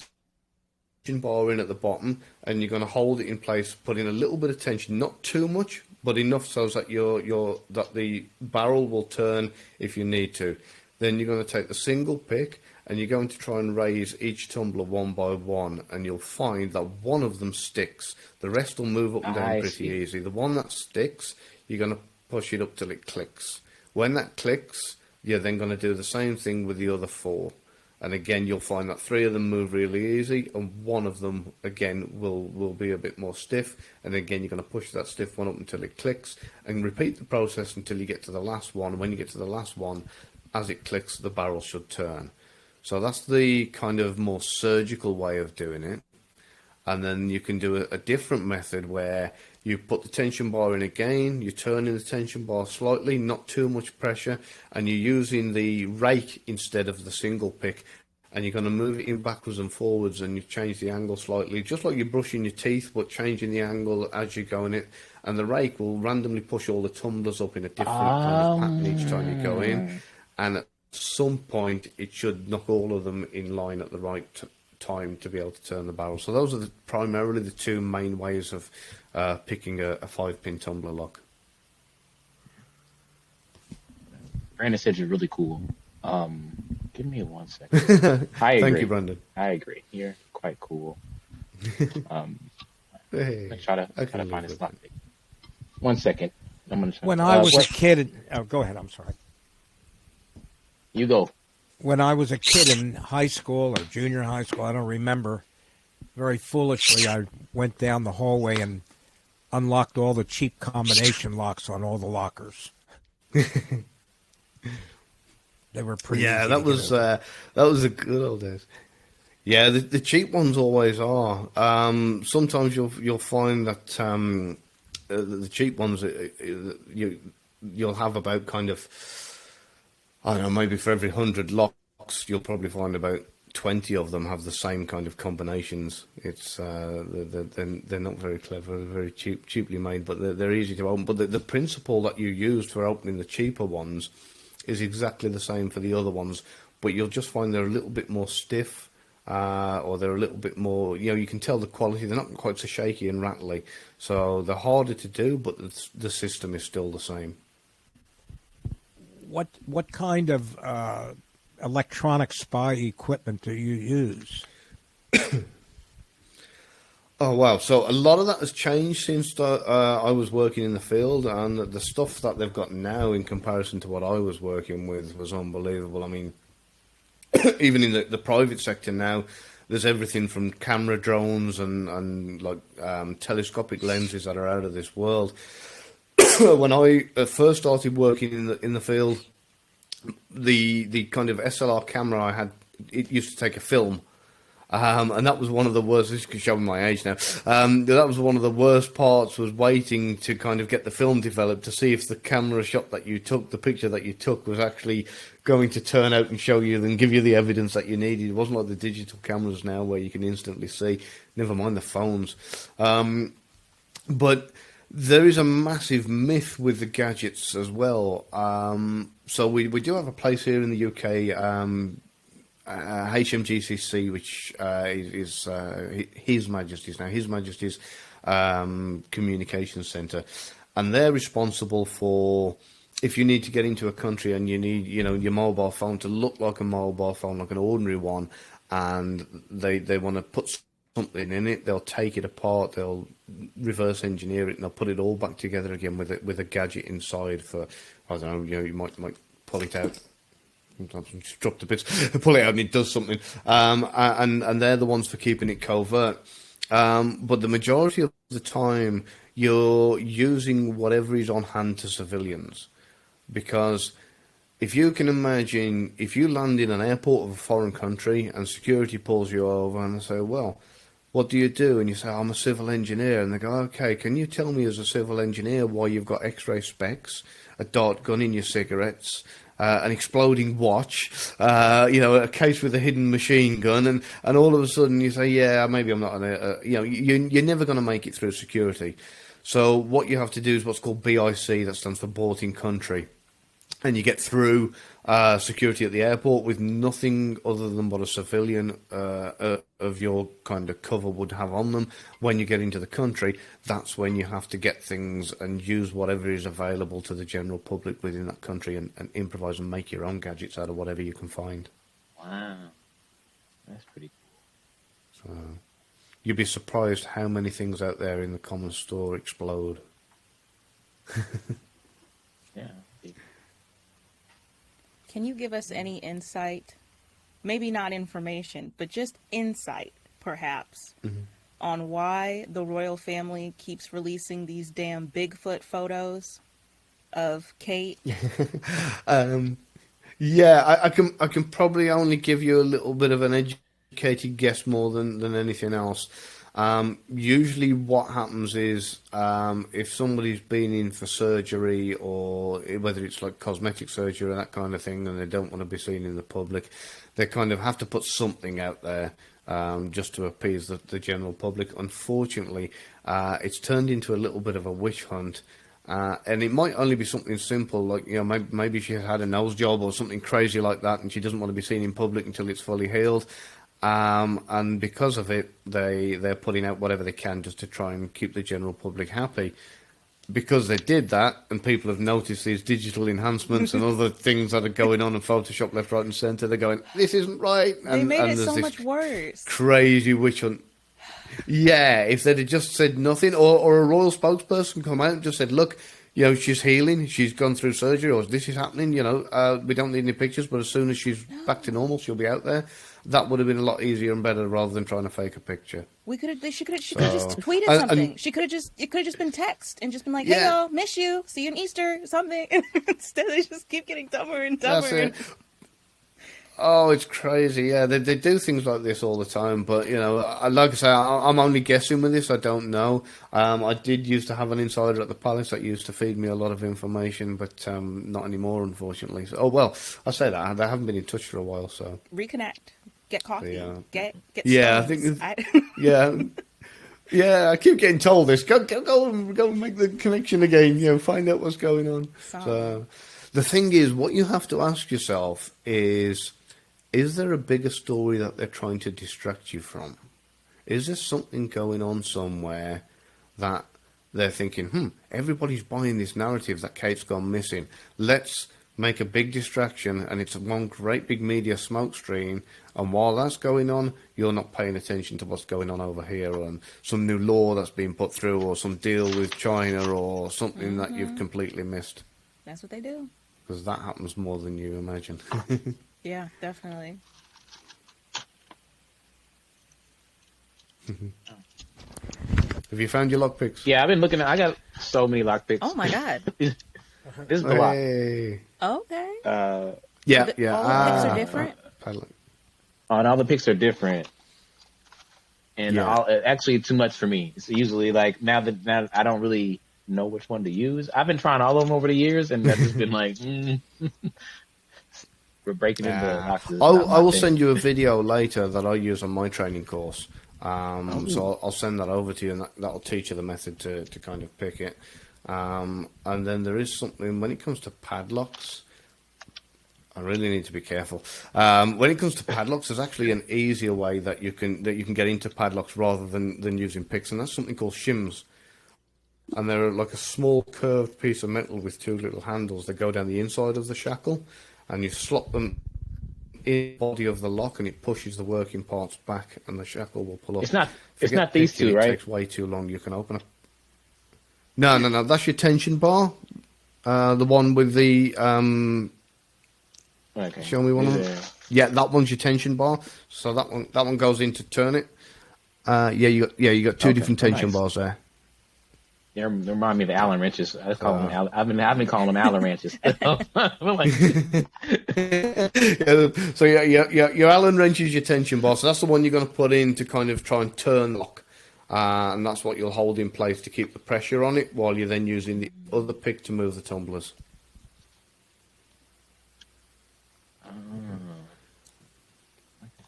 tension bar in at the bottom, and you're going to hold it in place, put in a little bit of tension, not too much, but enough so that that the barrel will turn if you need to. Then you're going to take the single pick, and you're going to try and raise each tumbler one by one, and you'll find that one of them sticks. The rest will move up and down pretty easy. The one that sticks, you're going to push it up till it clicks. When that clicks, you're then going to do the same thing with the other four. And again, you'll find that three of them move really easy, and one of them, again, will be a bit more stiff. And again, you're going to push that stiff one up until it clicks, and repeat the process until you get to the last one. When you get to the last one, as it clicks, the barrel should turn. So that's the kind of more surgical way of doing it. And then you can do a different method where you put the tension bar in again, you're turning the tension bar slightly, not too much pressure, and you're using the rake instead of the single pick, and you're going to move it in backwards and forwards, and you change the angle slightly, just like you're brushing your teeth, but changing the angle as you're going it. And the rake will randomly push all the tumblers up in a different kind of pattern each time you go in. And at some point, it should knock all of them in line at the right time to be able to turn the barrel. So those are primarily the two main ways of picking a 5-pin tumbler lock. Brandon said you're really cool. Give me 1 second. I agree. Thank you, Brandon. I agree. You're quite cool. Hey, try to find a slot. 1 second. I'm gonna try. When I was a kid, go ahead. I'm sorry. You go. When I was a kid in high school or junior high school, I don't remember, very foolishly, I went down the hallway and unlocked all the cheap combination locks on all the lockers. They were pretty. Yeah, that was the good old days. Yeah, the cheap ones always are. Sometimes you'll find that the cheap ones, you'll have about kind of, I don't know, maybe for every 100 locks, you'll probably find about 20 of them have the same kind of combinations. It's they're not very clever, very cheaply made, but they're easy to open. But the principle that you used for opening the cheaper ones is exactly the same for the other ones, but you'll just find they're a little bit more stiff, or they're a little bit more, you can tell the quality. They're not quite so shaky and rattly, so they're harder to do, but the system is still the same. What kind of electronic spy equipment do you use? Oh, wow. So a lot of that has changed since I was working in the field, and the stuff that they've got now in comparison to what I was working with was unbelievable. I mean, even in the private sector now, there's everything from camera drones and like telescopic lenses that are out of this world. When I first started working in the field, the kind of SLR camera I had, it used to take a film. And that was one of the worst. This could show me my age now. That was one of the worst parts, was waiting to kind of get the film developed to see if the camera shot that you took, the picture that you took, was actually going to turn out and show you and give you the evidence that you needed. It wasn't like the digital cameras now where you can instantly see, never mind the phones. But there is a massive myth with the gadgets as well. So we do have a place here in the UK, HMGCC, which is His Majesty's Communications Centre, and they're responsible for, if you need to get into a country and you need, your mobile phone to look like a mobile phone, like an ordinary one, and they want to put something in it, they'll take it apart, they'll reverse engineer it, and they'll put it all back together again with a gadget inside for, I don't know, you might pull it out. Sometimes just drop the bits, pull it out and it does something. And they're the ones for keeping it covert. But the majority of the time, you're using whatever is on hand to civilians. Because if you can imagine, if you land in an airport of a foreign country and security pulls you over and they say, well, what do you do? And you say, I'm a civil engineer. And they go, okay, can you tell me as a civil engineer why you've got X-ray specs, a dart gun in your cigarettes, an exploding watch, a case with a hidden machine gun, and all of a sudden you say, yeah, maybe I'm not you're never going to make it through security. So what you have to do is what's called BIC, that stands for bought in country. And you get through security at the airport with nothing other than what a civilian of your kind of cover would have on them. When you get into the country, that's when you have to get things and use whatever is available to the general public within that country and improvise and make your own gadgets out of whatever you can find. Wow. That's pretty cool. So you'd be surprised how many things out there in the common store explode. Yeah. Can you give us any insight, maybe not information, but just insight, perhaps, on why the royal family keeps releasing these damn Bigfoot photos of Kate? Yeah, I can probably only give you a little bit of an educated guess more than anything else. Usually what happens is if somebody's been in for surgery, or whether it's like cosmetic surgery or that kind of thing, and they don't want to be seen in the public, they kind of have to put something out there just to appease the general public. Unfortunately, it's turned into a little bit of a witch hunt. And it might only be something simple, like, maybe she had a nose job or something crazy like that, and she doesn't want to be seen in public until it's fully healed. And because of it, they're putting out whatever they can just to try and keep the general public happy. Because they did that, and people have noticed these digital enhancements and other things that are going on in Photoshop left, right, and centre. They're going, this isn't right. They made it so much worse. Crazy witch hunt. Yeah, if they'd have just said nothing, or a royal spokesperson come out and just said, look, she's healing, she's gone through surgery, or this is happening, we don't need any pictures, but as soon as she's back to normal, she'll be out there. That would have been a lot easier and better rather than trying to fake a picture. She could have just tweeted something. It could have just been text and just been like, hey, y'all, miss you, see you in Easter, something. Instead, they just keep getting dumber and dumber. Oh, it's crazy. Yeah, they do things like this all the time. But, like I say, I'm only guessing with this. I don't know. I did used to have an insider at the Palace that used to feed me a lot of information, but not anymore, unfortunately. So, oh, well, I say that. They haven't been in touch for a while, so. Reconnect. Get coffee. Get yeah, stones. I think. Yeah. Yeah, I keep getting told this. Go and make the connection again. Find out what's going on. So, the thing is, what you have to ask yourself is there a bigger story that they're trying to distract you from? Is there something going on somewhere that they're thinking, everybody's buying this narrative that Kate's gone missing. Let's make a big distraction, and it's one great big media smokescreen, and while that's going on, you're not paying attention to what's going on over here, and some new law that's being put through, or some deal with China, or something that you've completely missed. That's what they do. Because that happens more than you imagine. Yeah, definitely. Have you found your lockpicks? Yeah, I've been looking I got so many lockpicks. Oh my god. This is a lot. Okay. Yeah. All the picks are different? And all the picks are different. And actually too much for me. It's usually like now that I don't really know which one to use. I've been trying all of them over the years, and I've just been like, we're breaking into boxes. I will send you a video later that I use on my training course. So I'll send that over to you, and that'll teach you the method to kind of pick it. And then there is something when it comes to padlocks. I really need to be careful. When it comes to padlocks, there's actually an easier way that you can get into padlocks rather than using picks, and that's something called shims. And they're like a small curved piece of metal with two little handles that go down the inside of the shackle, and you slot them in the body of the lock, and it pushes the working parts back, and the shackle will pull up. It's not these two, right? It takes way too long. You can open it. No. That's your tension bar. The one with the Okay. Show me one of them. Yeah, that one's your tension bar. So that one goes in to turn it. You got two different tension bars there. They remind me of the Allen wrenches. I've been calling them Allen wrenches. So your Allen wrench is your tension bar. So that's the one you're going to put in to kind of try and turn the lock. And that's what you'll hold in place to keep the pressure on it while you're then using the other pick to move the tumblers.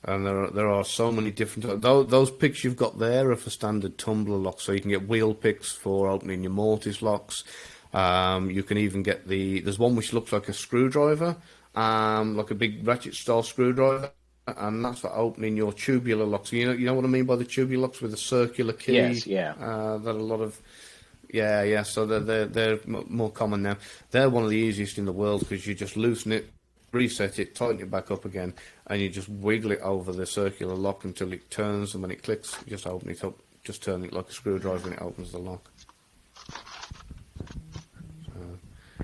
And there are so many different. Those picks you've got there are for standard tumbler locks, so you can get wheel picks for opening your mortise locks. You can even get there's one which looks like a screwdriver, like a big ratchet style screwdriver, and that's for opening your tubular locks. You know what I mean by the tubular locks with a circular key. Yes, yeah. That a lot of. Yeah. So they're more common now. They're one of the easiest in the world because you just loosen it, reset it, tighten it back up again, and you just wiggle it over the circular lock until it turns, and when it clicks, you just open it up, just turn it like a screwdriver, and it opens the lock.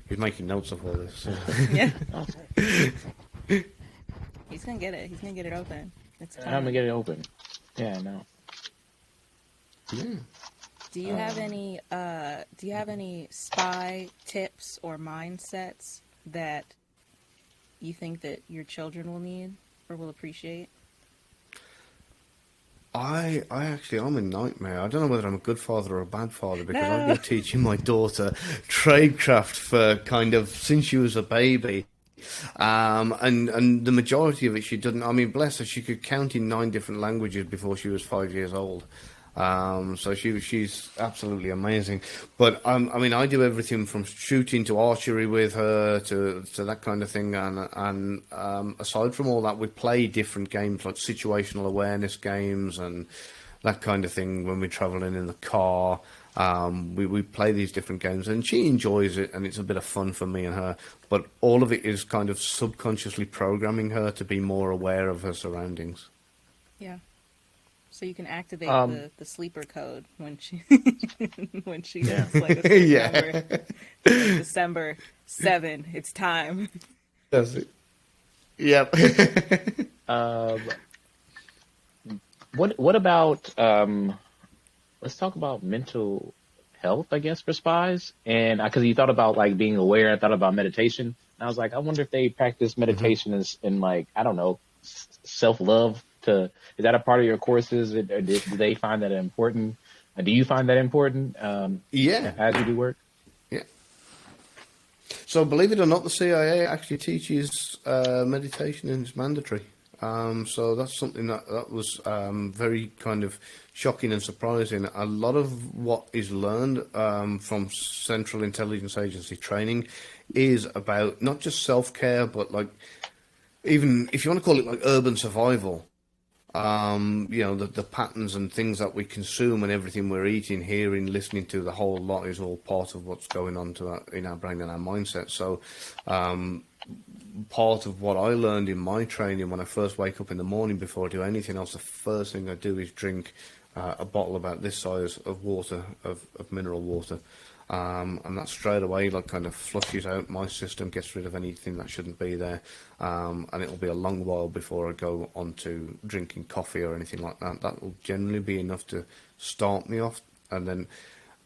He's making notes of all this. Yeah. He's gonna get it. He's gonna get it open. I'm gonna get it open. Yeah, I know. Yeah. Do you have any spy tips or mindsets that you think that your children will need or will appreciate? I'm a nightmare. I don't know whether I'm a good father or a bad father because I've been teaching my daughter tradecraft for kind of since she was a baby. And the majority of it she doesn't. I mean, bless her, she could count in 9 different languages before she was 5 years old. So she's absolutely amazing. But I do everything from shooting to archery with her to that kind of thing. And aside from all that, we play different games like situational awareness games and that kind of thing when we're traveling in the car. We play these different games, and she enjoys it, and it's a bit of fun for me and her. But all of it is kind of subconsciously programming her to be more aware of her surroundings. Yeah. So you can activate the sleeper code when she gets like a number. Like December 7, it's time. That's it. Yep. What about let's talk about mental health, I guess, for spies. And because you thought about like being aware, I thought about meditation. And I was like, I wonder if they practice meditation in like, I don't know, self-love. Is that a part of your courses? Or do they find that important? Do you find that important Yeah. as you do work? Yeah. So believe it or not, the CIA actually teaches meditation and it's mandatory. So that's something that was very kind of shocking and surprising. A lot of what is learned from Central Intelligence Agency training is about not just self-care, but like even if you want to call it like urban survival. The patterns and things that we consume and everything we're eating, hearing, listening to, the whole lot is all part of what's going on in our brain and our mindset. So part of what I learned in my training when I first wake up in the morning before I do anything else, the first thing I do is drink a bottle about this size of water, of mineral water. And that straight away like kind of flushes out my system, gets rid of anything that shouldn't be there, and it'll be a long while before I go on to drinking coffee or anything like that. That will generally be enough to start me off, and then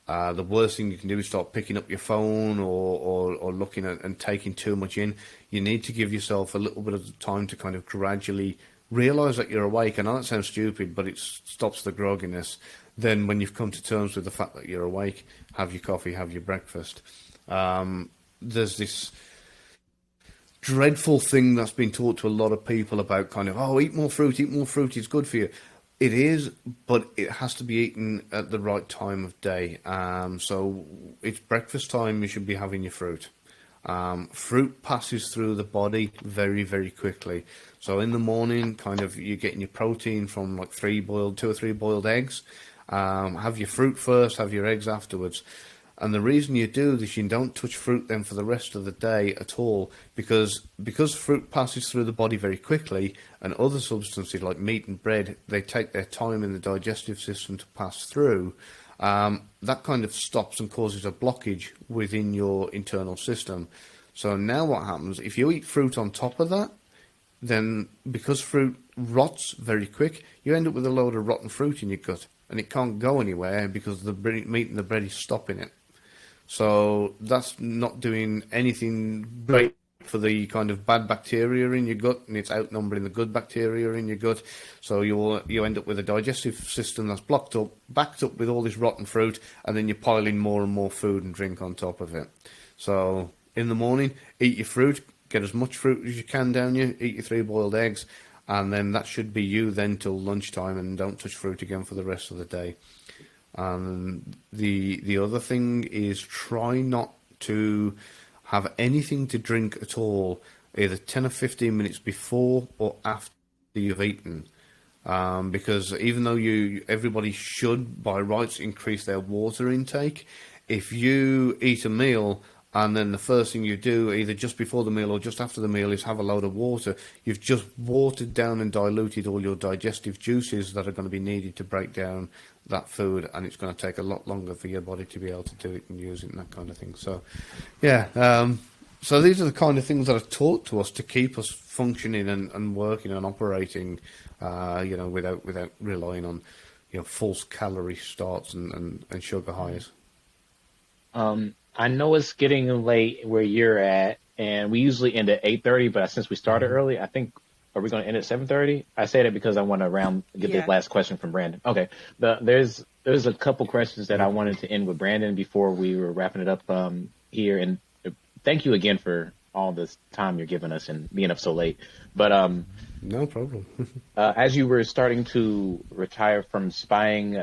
the worst thing you can do is start picking up your phone or looking at and taking too much in. You need to give yourself a little bit of time to kind of gradually realise that you're awake. I know that sounds stupid, but it stops the grogginess. Then when you've come to terms with the fact that you're awake, have your coffee, have your breakfast. There's this dreadful thing that's been taught to a lot of people about kind of, eat more fruit, it's good for you. It is, but it has to be eaten at the right time of day. So it's breakfast time, you should be having your fruit. Fruit passes through the body very, very quickly. So in the morning, kind of, you're getting your protein from like 2 or 3 boiled eggs. Have your fruit first, have your eggs afterwards. And the reason you do this, you don't touch fruit then for the rest of the day at all, because fruit passes through the body very quickly, and other substances like meat and bread, they take their time in the digestive system to pass through. That kind of stops and causes a blockage within your internal system. So now what happens, if you eat fruit on top of that, then because fruit rots very quick, you end up with a load of rotten fruit in your gut, and it can't go anywhere because the meat and the bread is stopping it. So that's not doing anything great for the kind of bad bacteria in your gut, and it's outnumbering the good bacteria in your gut. So you end up with a digestive system that's backed up with all this rotten fruit, and then you're piling more and more food and drink on top of it. So in the morning, eat your fruit, get as much fruit as you can down you, eat your 3 boiled eggs, and then that should be you then till lunchtime, and don't touch fruit again for the rest of the day. And the other thing is, try not to have anything to drink at all, either 10 or 15 minutes before or after you've eaten. Because even though everybody should, by rights, increase their water intake, if you eat a meal and then the first thing you do, either just before the meal or just after the meal, is have a load of water, you've just watered down and diluted all your digestive juices that are going to be needed to break down that food, and it's going to take a lot longer for your body to be able to do it and use it and that kind of thing. So, yeah. So these are the kind of things that are taught to us to keep us functioning and working and operating, without relying on, false calorie starts and sugar highs. I know it's getting late where you're at, and we usually end at 8:30, but since we started early, I think, are we going to end at 7:30? I say that because I want to get the last question from Brandon. Okay. There's a couple questions that I wanted to end with Brandon before we were wrapping it up here. And thank you again for all this time you're giving us and being up so late. But no problem. As you were starting to retire from spying,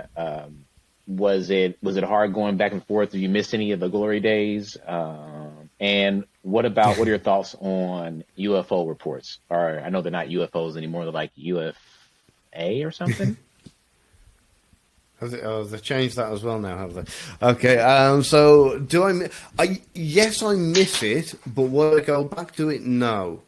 was it hard going back and forth? Did you miss any of the glory days? And what are your thoughts on UFO reports? Or I know they're not UFOs anymore; they're like UFA or something. They've changed that as well now, have they? Okay. So do yes, I miss it, but will I go back to it? No.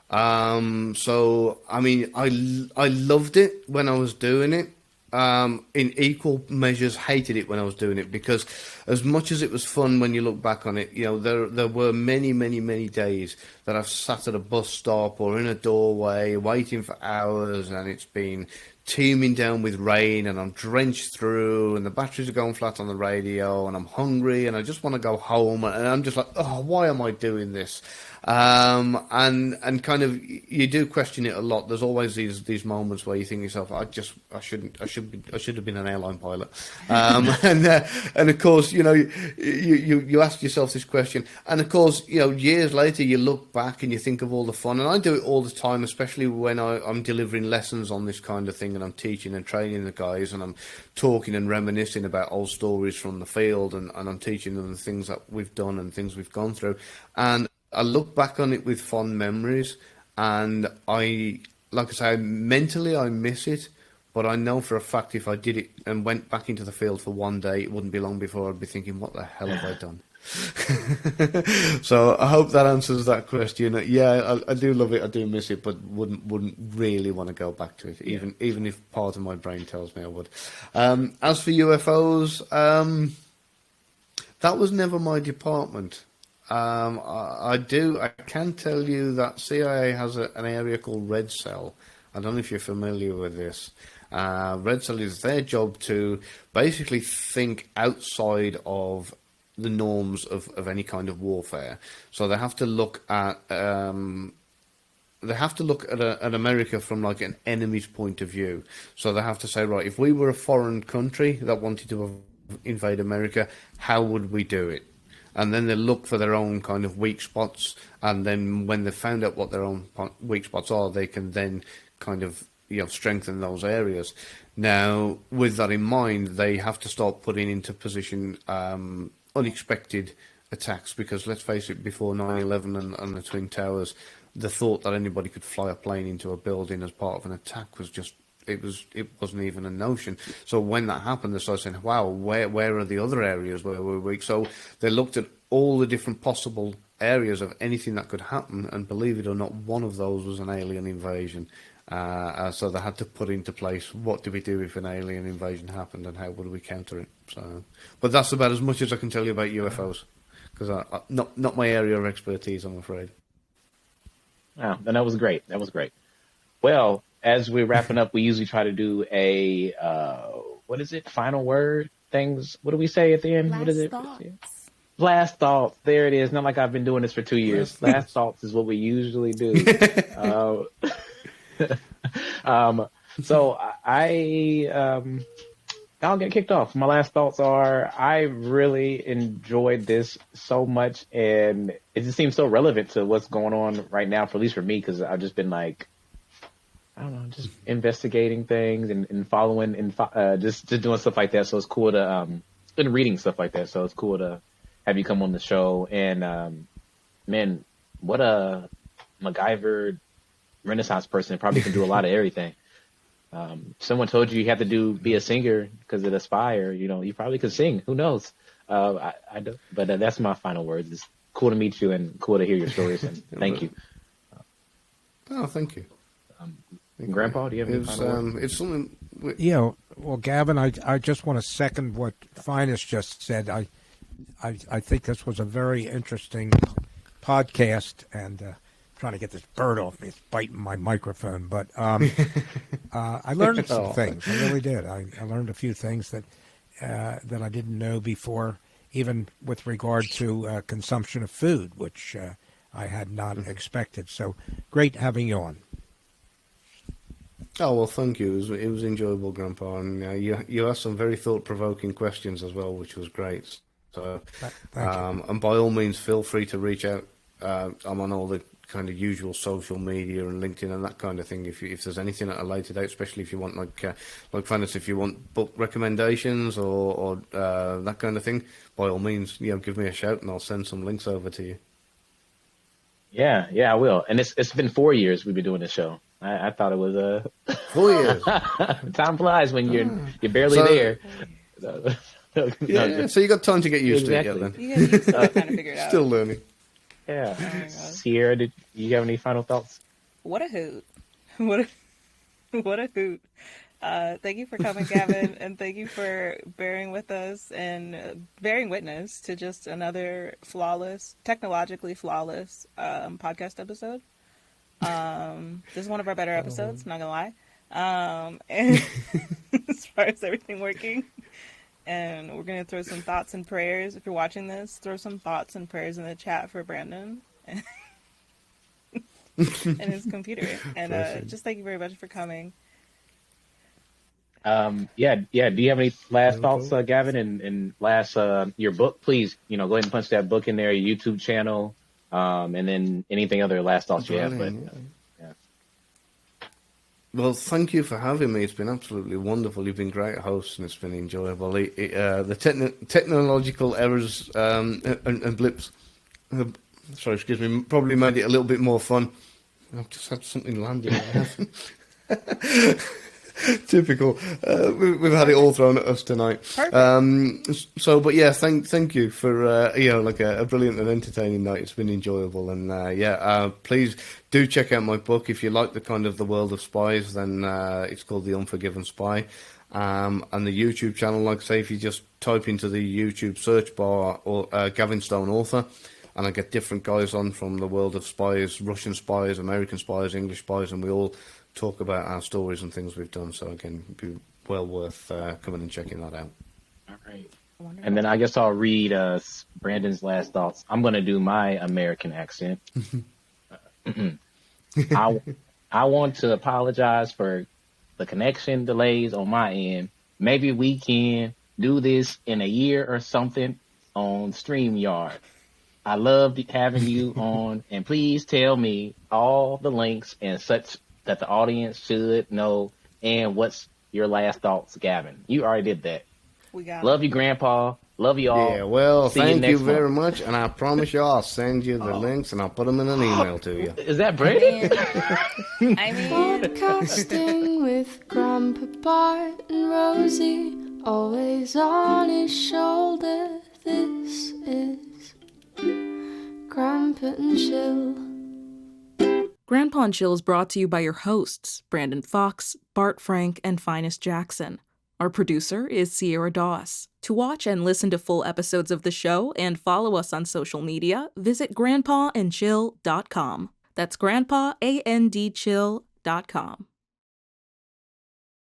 So I mean, I loved it when I was doing it. In equal measures hated it when I was doing it, because as much as it was fun when you look back on it, there were many, many, many days that I've sat at a bus stop or in a doorway waiting for hours, and it's been teeming down with rain, and I'm drenched through, and the batteries are going flat on the radio, and I'm hungry, and I just want to go home, and I'm just like, oh, why am I doing this? And kind of, you do question it a lot. There's always these moments where you think to yourself, I should have been an airline pilot. And of course, you know, you ask yourself this question, and of course, you know, years later you look back and you think of all the fun, and I do it all the time, especially when I'm delivering lessons on this kind of thing, and I'm teaching and training the guys, and I'm talking and reminiscing about old stories from the field, and I'm teaching them the things that we've done and things we've gone through, and I look back on it with fond memories, and like I say, mentally I miss it, but I know for a fact if I did it and went back into the field for one day, it wouldn't be long before I'd be thinking, what the hell have I done? So I hope that answers that question. Yeah, I do love it, I do miss it, but wouldn't really want to go back to it, even if part of my brain tells me I would. As for UFOs, that was never my department. I can tell you that CIA has an area called Red Cell. I don't know if you're familiar with this. Red Cell is their job to basically think outside of the norms of any kind of warfare. So they have to look at at America from like an enemy's point of view. So they have to say, right, if we were a foreign country that wanted to invade America, how would we do it? And then they look for their own kind of weak spots, and then when they've found out what their own weak spots are, they can then kind of, you know, strengthen those areas. Now, with that in mind, they have to start putting into position unexpected attacks, because let's face it, before 9/11 and the Twin Towers, the thought that anybody could fly a plane into a building as part of an attack was just, it wasn't even a notion. So when that happened, they started saying, wow, where are the other areas where we're weak? So they looked at all the different possible areas of anything that could happen, and believe it or not, one of those was an alien invasion. So they had to put into place, what do we do if an alien invasion happened, and how would we counter it? So, but that's about as much as I can tell you about UFOs, because not my area of expertise, I'm afraid. Wow, and that was great. That was great. Well, as we're wrapping up, we usually try to do a, what is it? Final word things. What do we say at the end? What is it? Last thoughts. There it is. Not like I've been doing this for 2 years. Last thoughts is what we usually do. So I'll get kicked off. My last thoughts are, I really enjoyed this so much, and it just seems so relevant to what's going on right now, for at least for me, because I've just been like, I don't know, just investigating things and following and just doing stuff like that. So it's cool to and reading stuff like that. So it's cool to have you come on the show. And man, what a MacGyver Renaissance person, probably can do a lot of everything. Someone told you had to be a singer because of Aspire. You know, you probably could sing. Who knows? I don't, but that's my final words. It's cool to meet you and cool to hear your stories. And thank you. Oh, thank you. Grandpa, do you have any final words? It's something. Yeah, well, Gavin, I just want to second what Phines just said. I think this was a very interesting podcast, and trying to get this bird off me. It's biting my microphone. But I learned some things. I really did. I learned a few things that I didn't know before, even with regard to consumption of food, which I had not expected. So great having you on. Oh, well, thank you. It was enjoyable, Grandpa. And you asked some very thought-provoking questions as well, which was great. So, and by all means, feel free to reach out. I'm on all the kind of usual social media and LinkedIn and that kind of thing. If there's anything at a later date, especially if you want like Phines, if you want book recommendations or that kind of thing, by all means, give me a shout and I'll send some links over to you. Yeah, I will. And it's been 4 years we've been doing this show. I thought it was 4 years. Time flies when you're barely there. Yeah, so you got time to get used to it yet, then. You still kind of figure it out. Still learning. Yeah. Sierra, did you have any final thoughts? What a hoot. What a hoot. Thank you for coming, Gavin, and thank you for bearing with us and bearing witness to just another technologically flawless podcast episode. This is one of our better episodes, not gonna lie. And as far as everything working. And we're going to throw some thoughts and prayers. If you're watching this, throw some thoughts and prayers in the chat for Brandon and his computer. And just thank you very much for coming. Yeah. Do you have any last thoughts, Gavin? And last, your book, please, go ahead and punch that book in there, your YouTube channel, and then anything other last thoughts you have. But yeah. Well, thank you for having me. It's been absolutely wonderful. You've been great hosts, and it's been enjoyable. The technological errors and blips, excuse me, probably made it a little bit more fun. I've just had something landed. Typical. We've had it all thrown at us tonight. But yeah, thank you for a brilliant and entertaining night. It's been enjoyable, and please do check out my book if you like the world of spies. Then it's called The Unforgiven Spy, and the YouTube channel. Like I say, if you just type into the YouTube search bar or Gavin Stone author, and I get different guys on from the world of spies, Russian spies, American spies, English spies, and we all talk about our stories and things we've done. So again, it'd be well worth coming and checking that out. All right. And then I guess I'll read Brandon's last thoughts. I'm going to do my American accent. I want to apologize for the connection delays on my end. Maybe we can do this in a year or something on StreamYard. I loved having you on, and please tell me all the links and such that the audience should know. And what's your last thoughts, Gavin? You already did that. We got Love you, Grandpa. Love you all. Yeah, well, See thank you very month. much, and I promise you I'll send you the links, and I'll put them in an email to you. Is that Brady? Podcasting with Grandpa Bart and Rosie, always on his shoulder. This is Grandpa and Chill. Grandpa and Chill is brought to you by your hosts, Brandon Fox, Bart Frank, and Phines Jackson. Our producer is Sierra Doss. To watch and listen to full episodes of the show and follow us on social media, visit grandpaandchill.com. That's grandpaandchill.com.